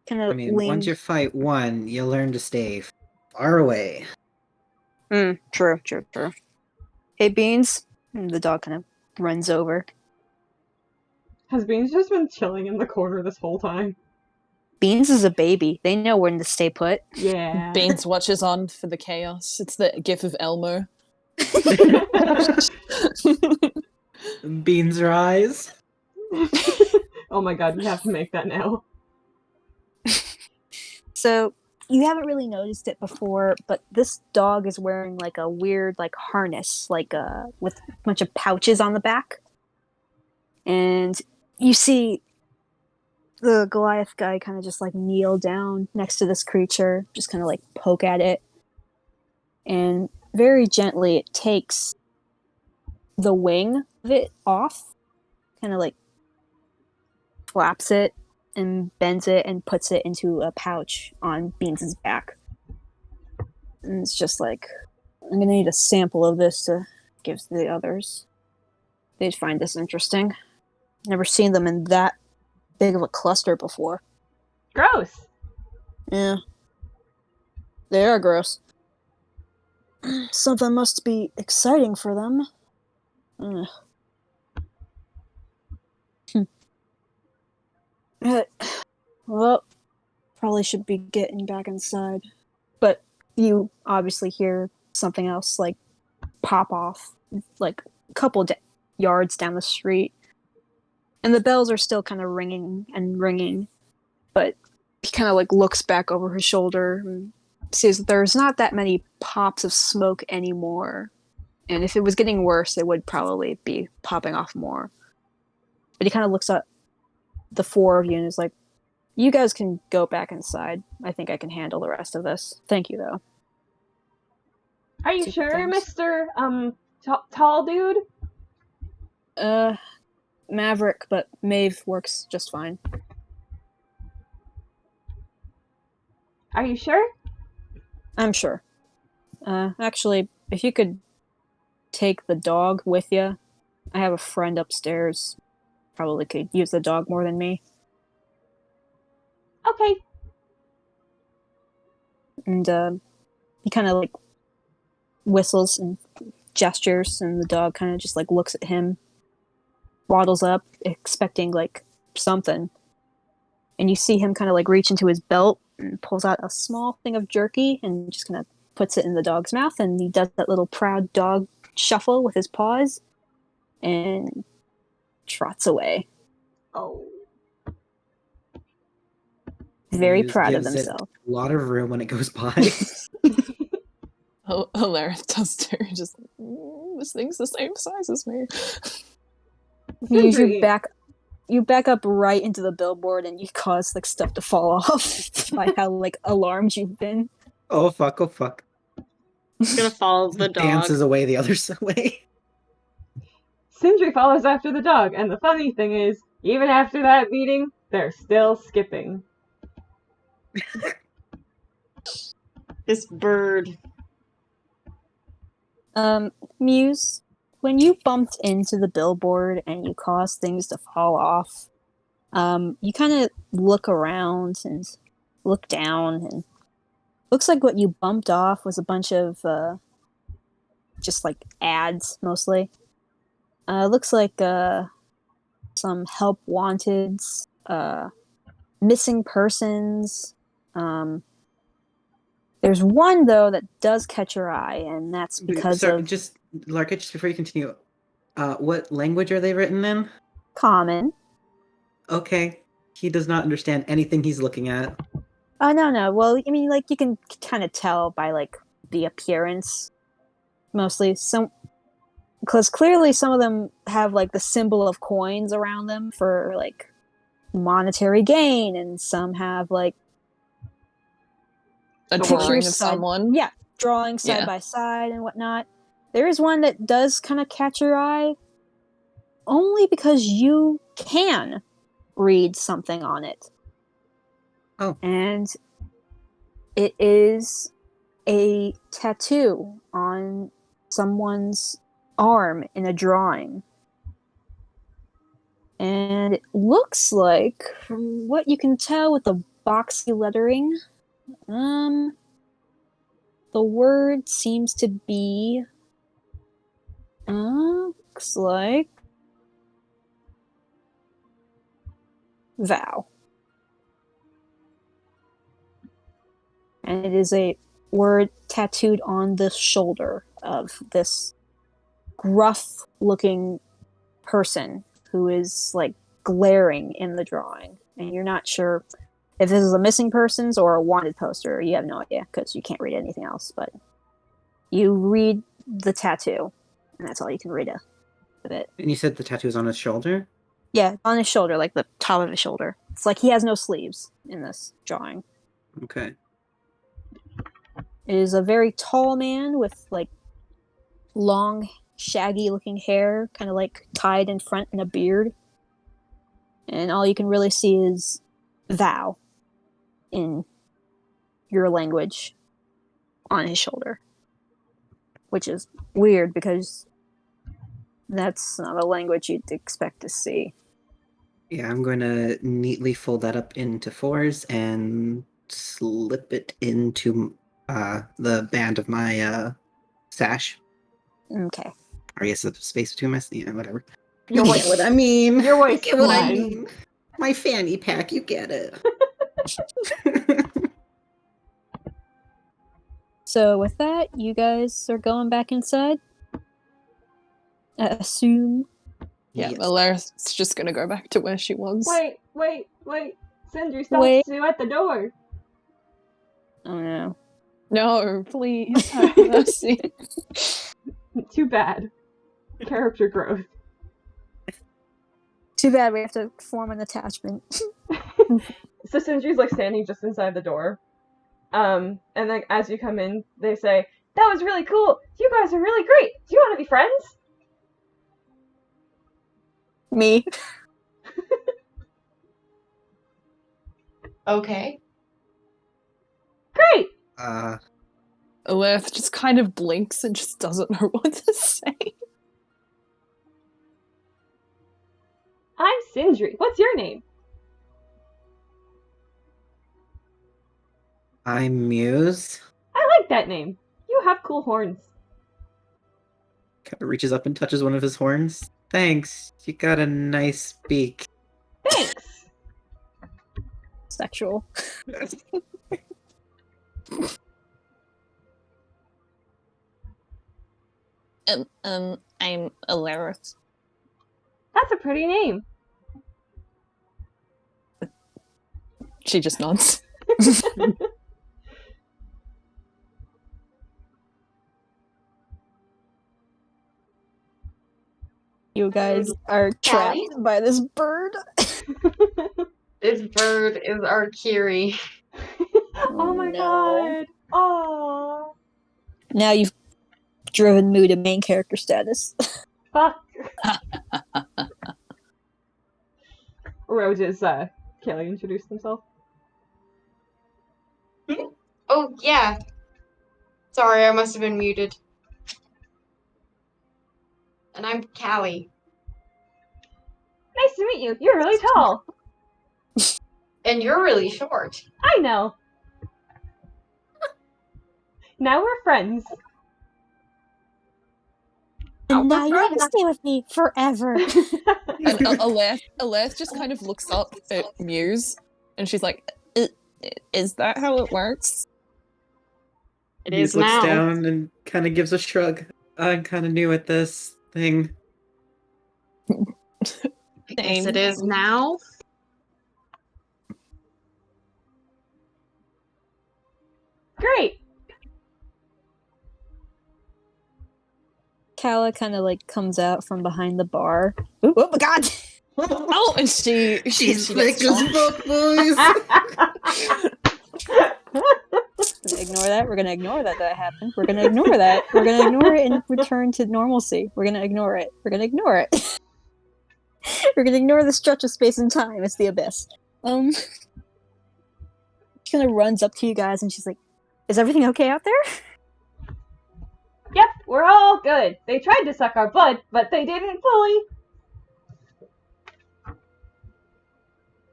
Kind I of mean, once you fight one, you learn to stay far away. True. Hey, Beans. And the dog kind of runs over. Has Beans just been chilling in the corner this whole time? Beans is a baby. They know when to stay put. Yeah. Baines watches on for the chaos. It's the gif of Elmo. Beans rise. Oh my god, we have to make that now. So, you haven't really noticed it before, but this dog is wearing like a weird like harness, like with a bunch of pouches on the back. And you see the Goliath guy kind of just like kneel down next to this creature, just kind of like poke at it. And very gently it takes the wing of it off, kind of like flaps it and bends it and puts it into a pouch on Beans' back. And it's just like, I'm gonna need a sample of this to give to the others. They'd find this interesting. Never seen them in that big of a cluster before. Gross. Yeah. They are gross. Something must be exciting for them. Ugh. Well, probably should be getting back inside. But you obviously hear something else, like, pop off, like, a couple yards down the street. And the bells are still kind of ringing and ringing, but he kind of like looks back over his shoulder and sees that there's not that many pops of smoke anymore. And if it was getting worse, it would probably be popping off more. But he kind of looks at the four of you and is like, you guys can go back inside. I think I can handle the rest of this. Thank you, though. Are you Super sure, thanks. Mr. Tall dude? Maverick, but Maeve works just fine. Are you sure? I'm sure. Actually, if you could take the dog with you, I have a friend upstairs. Probably could use the dog more than me. Okay. And he kind of like whistles and gestures, and the dog kind of just like looks at him, waddles up, expecting like something. And you see him kind of like reach into his belt and pulls out a small thing of jerky and just kind of puts it in the dog's mouth, and he does that little proud dog shuffle with his paws and trots away. Oh. Very Muse proud of gives it himself. a lot of room when it goes by. Hilarious does too. Just this thing's the same size as me. Sindri. You back up right into the billboard, and you cause like stuff to fall off by how like alarmed you've been. Oh fuck! Oh fuck! Gonna follow the dog. Dances away the other way. Sindri follows after the dog, and the funny thing is, even after that meeting, they're still skipping. This bird. Muse, when you bumped into the billboard and you caused things to fall off, you kind of look around and look down, and looks like what you bumped off was a bunch of just like ads mostly. Looks like some help wanteds, missing persons. There's one though that does catch your eye, and that's because Sorry, of just Larka, just before you continue, what language are they written in? common. Okay, he does not understand anything he's looking at. Oh no. Well, I mean, like you can kind of tell by like the appearance, mostly. Some, because clearly some of them have like the symbol of coins around them for like monetary gain, and some have like A The drawing words. of someone. Yeah, drawing side Yeah. by side and whatnot. There is one that does kind of catch your eye, only because you can read something on it. Oh. And it is a tattoo on someone's arm in a drawing. And it looks like, from what you can tell with the boxy lettering, the word seems to be, looks like vow. And it is a word tattooed on the shoulder of this gruff looking person who is like glaring in the drawing. And you're not sure if this is a missing persons or a wanted poster. You have no idea because you can't read anything else. But you read the tattoo, and that's all you can read of it. And you said the tattoo is on his shoulder? Yeah, on his shoulder, like the top of his shoulder. It's like he has no sleeves in this drawing. Okay. It is a very tall man with like long, shaggy looking hair, kind of like tied in front in a beard. And all you can really see is vow in your language on his shoulder. Which is weird because that's not a language you'd expect to see. Yeah, I'm going to neatly fold that up into fours and slip it into the band of my sash. Okay. Or I guess the space between my... Yeah, whatever. Your You waist. get what I mean. Your You get what I waistline. mean. My fanny pack, you get it. So with that, you guys are going back inside? I assume. Yeah, Yes. Alera's just gonna go back to where she was. Wait. Sindri, stop Wait. Sue at the door. Oh no. No, please have mercy. Too bad. Character growth. Too bad we have to form an attachment. So Sindri's like standing just inside the door. And then as you come in, they say, "That was really cool. You guys are really great. Do you want to be friends?" Me. Okay. Great. Aleth just kind of blinks and just doesn't know what to say. I'm Sindri. What's your name? I'm Muse. I like that name. You have cool horns. Kind of reaches up and touches one of his horns. Thanks. You got a nice beak. Thanks. Sexual. I'm Alerith. That's a pretty name. She just nods. You guys are trapped Callie? by this bird. This bird is our Kiri. Oh my no. god. Aww. Now you've driven Moo to main character status. Fuck. Roges, Kelly introduced himself. Oh, yeah. Sorry, I must have been muted. And I'm Callie. Nice to meet you. You're really tall. And you're really short. I know. Now we're friends. And now you have to stay with me forever. And Aleth just kind of looks up at Muse, and she's like, "Is that how it works?" It Muse is looks now. down and kind of gives a shrug. I'm kind of new at this thing. I guess it is now. Great. Kala kind of like comes out from behind the bar. Ooh, oh my god! Oh, and she She's she thick gets as shot. fuck, boys. Ignore that. We're gonna ignore that happened. We're gonna ignore that. We're gonna ignore it and return to normalcy. We're gonna ignore it. We're gonna ignore it. We're gonna ignore the stretch of space and time. It's the abyss. She kind of runs up to you guys and she's like, "Is everything okay out there?" Yep, we're all good. They tried to suck our blood, but they didn't fully.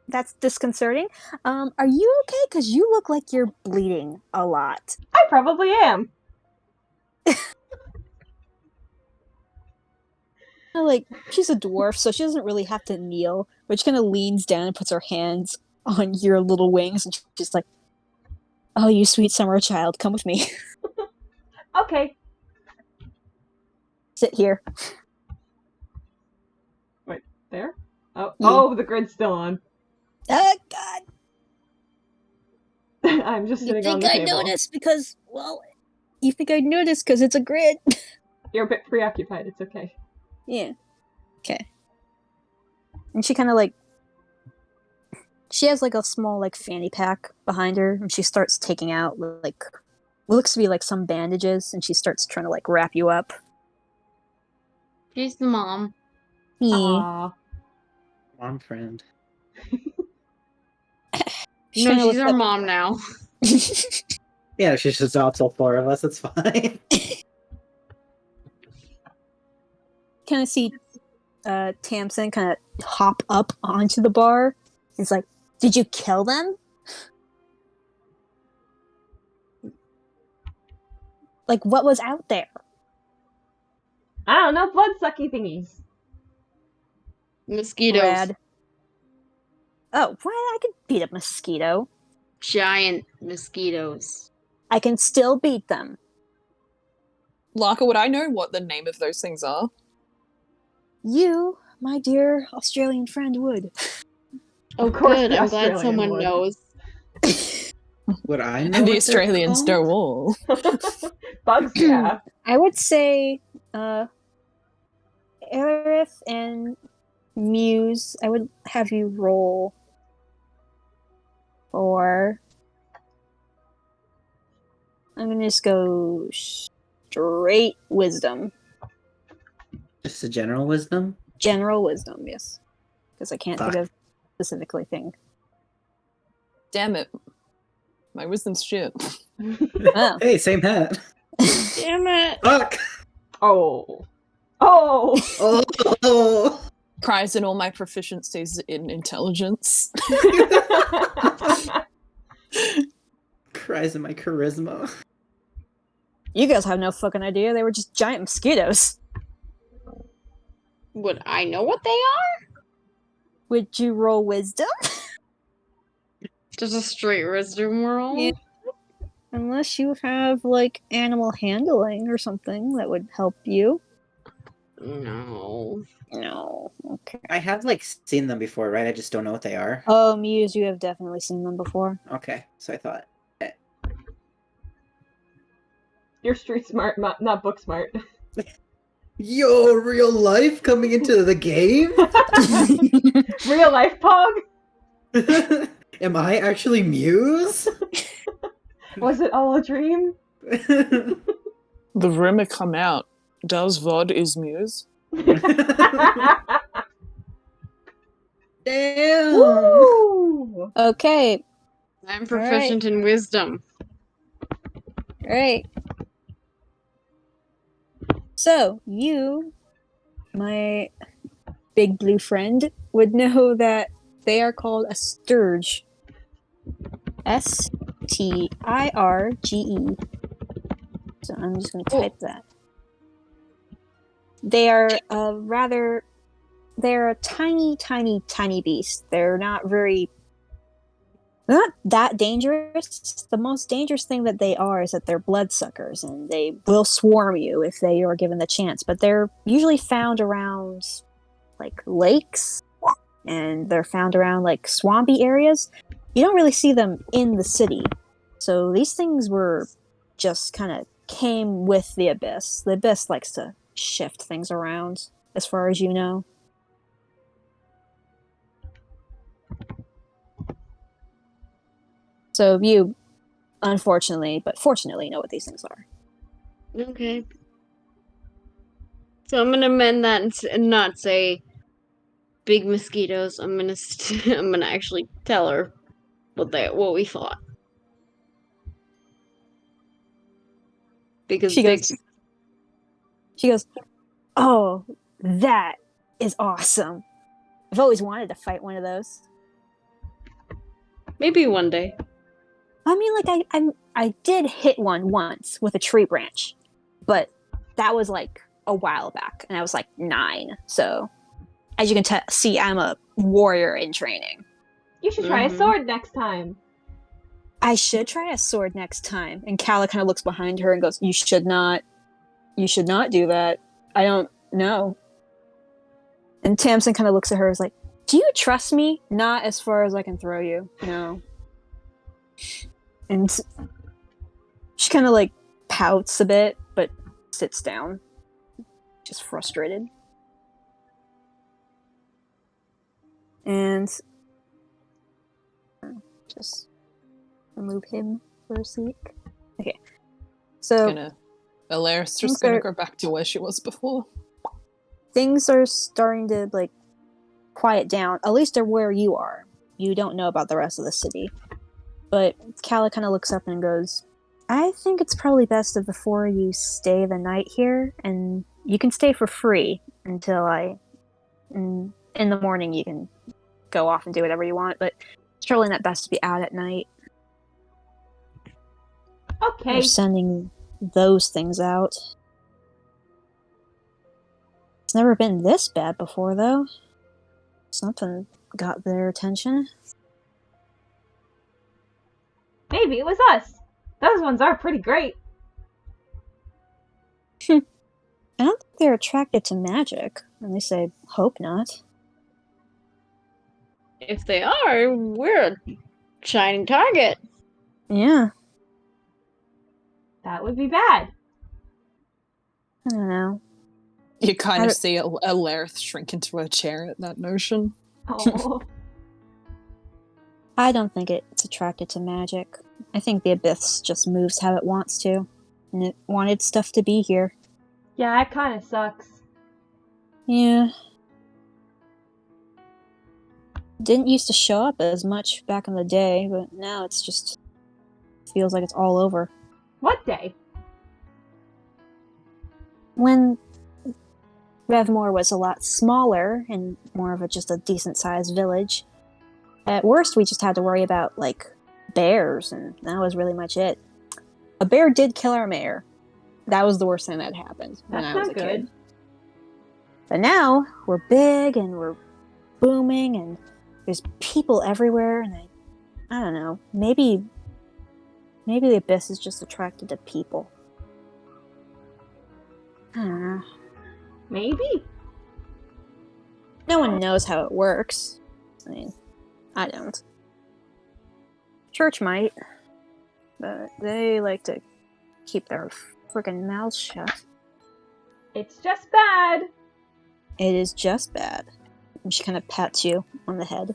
That's disconcerting. Are you okay? Because you look like you're bleeding a lot. I probably am. Like, she's a dwarf, so she doesn't really have to kneel, but she kind of leans down and puts her hands on your little wings, and she's like, "Oh, you sweet summer child, come with me." Okay. Sit here. Wait, there? Oh, Yeah. oh, the grid's still on. Oh, God. I'm just You sitting on think the I table. noticed because, well, you think I'd notice because it's a grid. You're a bit preoccupied. It's okay. Yeah. Okay. And she kind of like, she has like a small like fanny pack behind her, and she starts taking out like what looks to be like some bandages, and she starts trying to like wrap you up. She's the mom. Yeah. Aww. Mom friend. She's No, trying to she's look our up- mom now. Yeah, she just adopts all four of us. It's fine. kind of see Tamsin kind of hop up onto the bar. It's like, "Did you kill them?" Like, what was out there? I don't know, blood-sucky thingies. Mosquitoes. Brad. Oh, why? I could beat a mosquito. Giant mosquitoes. I can still beat them. Larka, would I know what the name of those things are? You my dear Australian friend would. Oh, Of course good. the I'm glad Australian someone would. knows. Would I know? And the what they're Australians called? know all. Bugs, yeah. I would say, Aerith and Muse, I would have you roll for. I'm gonna just go straight wisdom. Just a general wisdom. General wisdom, yes. Because I can't think Fuck. of specifically thing. Damn it. My wisdom's shit. Oh. Hey, same hat. Damn it. Fuck. Oh. Oh! Oh. Cries in all my proficiencies in intelligence. Cries in my charisma. You guys have no fucking idea. They were just giant mosquitoes. Would I know what they are? Would you roll wisdom? Just a straight wisdom roll? Yeah. Unless you have, like, animal handling or something that would help you. No. No. Okay. I have like seen them before, right? I just don't know what they are. Oh, Muse, you have definitely seen them before. Okay, so I thought. You're street smart, not book smart. Yo, real life coming into the game? Real life Pog? Am I actually Muse? Was it all a dream? The rumor come out. Does Vod is Muse? Damn! Woo! Okay. I'm proficient in wisdom. Alright. So, you, my big blue friend, would know that they are called a sturge. Stirge. So I'm just going to type that. They are they're a tiny, tiny, tiny beast. They're not that dangerous. The most dangerous thing that they are is that they're bloodsuckers, and they will swarm you if they are given the chance. But they're usually found around, like, lakes, and they're found around, like, swampy areas. You don't really see them in the city. So these things were just kind of came with the Abyss. The Abyss likes to shift things around, as far as you know. So you, unfortunately, but fortunately, know what these things are. Okay. So I'm gonna amend that and not say big mosquitoes. I'm gonna I'm gonna actually tell her what we thought. Because She big goes, oh, that is awesome. I've always wanted to fight one of those. maybe one day. I mean, like, I did hit one once with a tree branch, but that was like a while back, and I was like 9. So, as you can see, I'm a warrior in training. You should try a sword next time. I should try a sword next time. And Kala kind of looks behind her and goes, You should not do that. I don't know. And Tamsin kind of looks at her and is like, do you trust me? Not as far as I can throw you. No. And she kind of like pouts a bit, but sits down. Just frustrated. And just remove him for a sec. Okay. So Alaire's just gonna go back to where she was before. Things are starting to like quiet down. At least where you are. You don't know about the rest of the city. But Kala kind of looks up and goes, I think it's probably best if the 4 of you stay the night here, and you can stay for free until in the morning you can go off and do whatever you want, but it's probably not best to be out at night. Okay. They're sending those things out. It's never been this bad before, though. Something got their attention. Maybe it was us. Those ones are pretty great. I don't think they're attracted to magic. At least I hope not. If they are, we're a shining target. Yeah, That would be bad. I don't know. You kind I of don't- see Alerith shrink into a chair at that notion. Oh. I don't think it's attracted to magic. I think the abyss just moves how it wants to. And it wanted stuff to be here. Yeah, that kind of sucks. Yeah. Didn't used to show up as much back in the day, but now it's just feels like it's all over. What day? When Revmore was a lot smaller and more of just a decent sized village, at worst we just had to worry about like bears, and that was really much it. A bear did kill our mayor. That was the worst thing that happened when That's I was not a good. kid. But now we're big and we're booming and there's people everywhere, and I don't know. Maybe the abyss is just attracted to people. I don't know. Maybe. No one knows how it works. I mean, I don't. Church might, but they like to keep their friggin' mouths shut. It's just bad. It is just bad. And she kind of pats you on the head.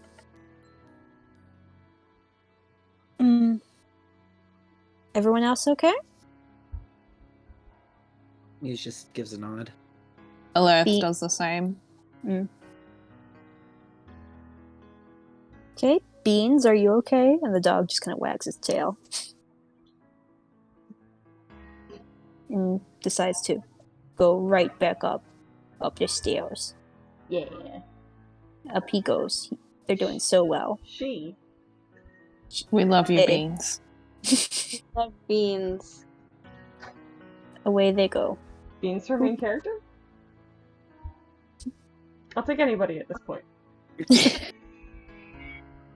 Everyone else okay? He just gives a nod. Alerith Be- does the same. Okay, Beans, are you okay? And the dog just kind of wags his tail. And decides to go right back up the stairs. Yeah. Up he goes. They're doing so well. She. We love you, Hey. Beans. Love beans. Away they go. Beans her main character? I'll take anybody at this point.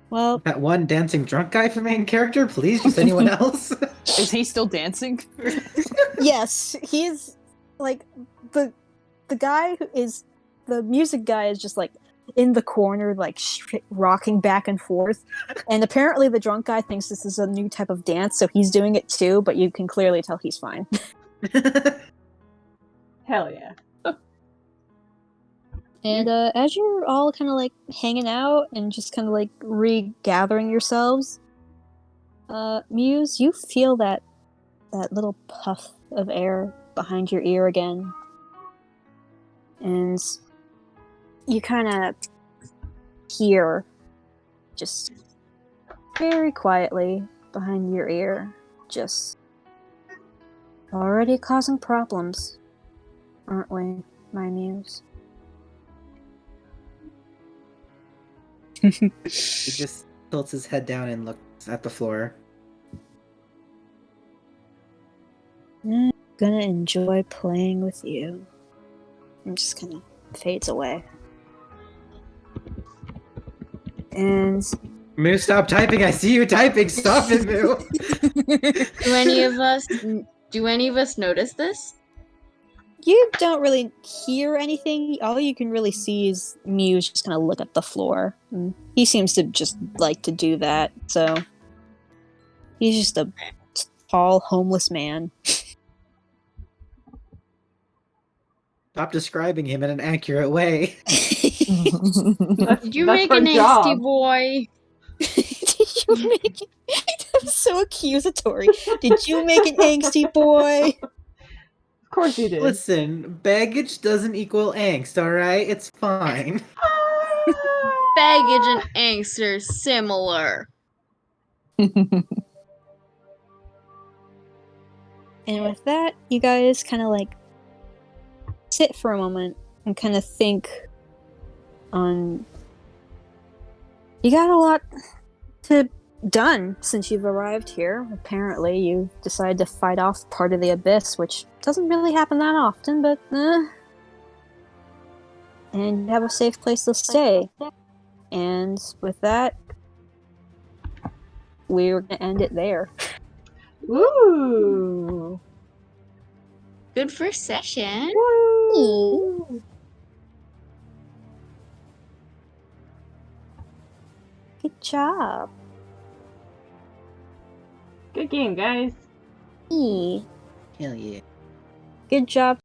Well, That one dancing drunk guy for main character, please, just anyone else. Is he still dancing? yes, he's like the guy who is the music guy is just like in the corner, like rocking back and forth. And apparently, the drunk guy thinks this is a new type of dance, so he's doing it too. But you can clearly tell he's fine. Hell yeah. And as you're all kind of like hanging out and just kind of like regathering yourselves, Muse, you feel that little puff of air behind your ear again. And you kind of hear just very quietly behind your ear, just already causing problems, aren't we, my Muse? He just tilts his head down and looks at the floor. I'm gonna enjoy playing with you. And just kind of fades away. And Moo, stop typing! I see you typing! Stop it, Moo! Do any of us notice this? you don't really hear anything. All you can really see is Muse just kind of look at the floor. And he seems to just like to do that. So he's just a tall, homeless man. Stop describing him in an accurate way. Did you That's make her an angsty job. boy? Did you make it? That was so accusatory. Did you make an angsty boy? Of course you did. Listen, baggage doesn't equal angst, alright? It's fine. Baggage and angst are similar. And with that, you guys kind of like sit for a moment and kind of think on. You got a lot to done since you've arrived here. Apparently, you decided to fight off part of the abyss, which doesn't really happen that often, but and you have a safe place to stay. And with that, we're gonna end it there. Ooh. Good first session. Woo. Good job. Good game, guys. E. Hell yeah. Good job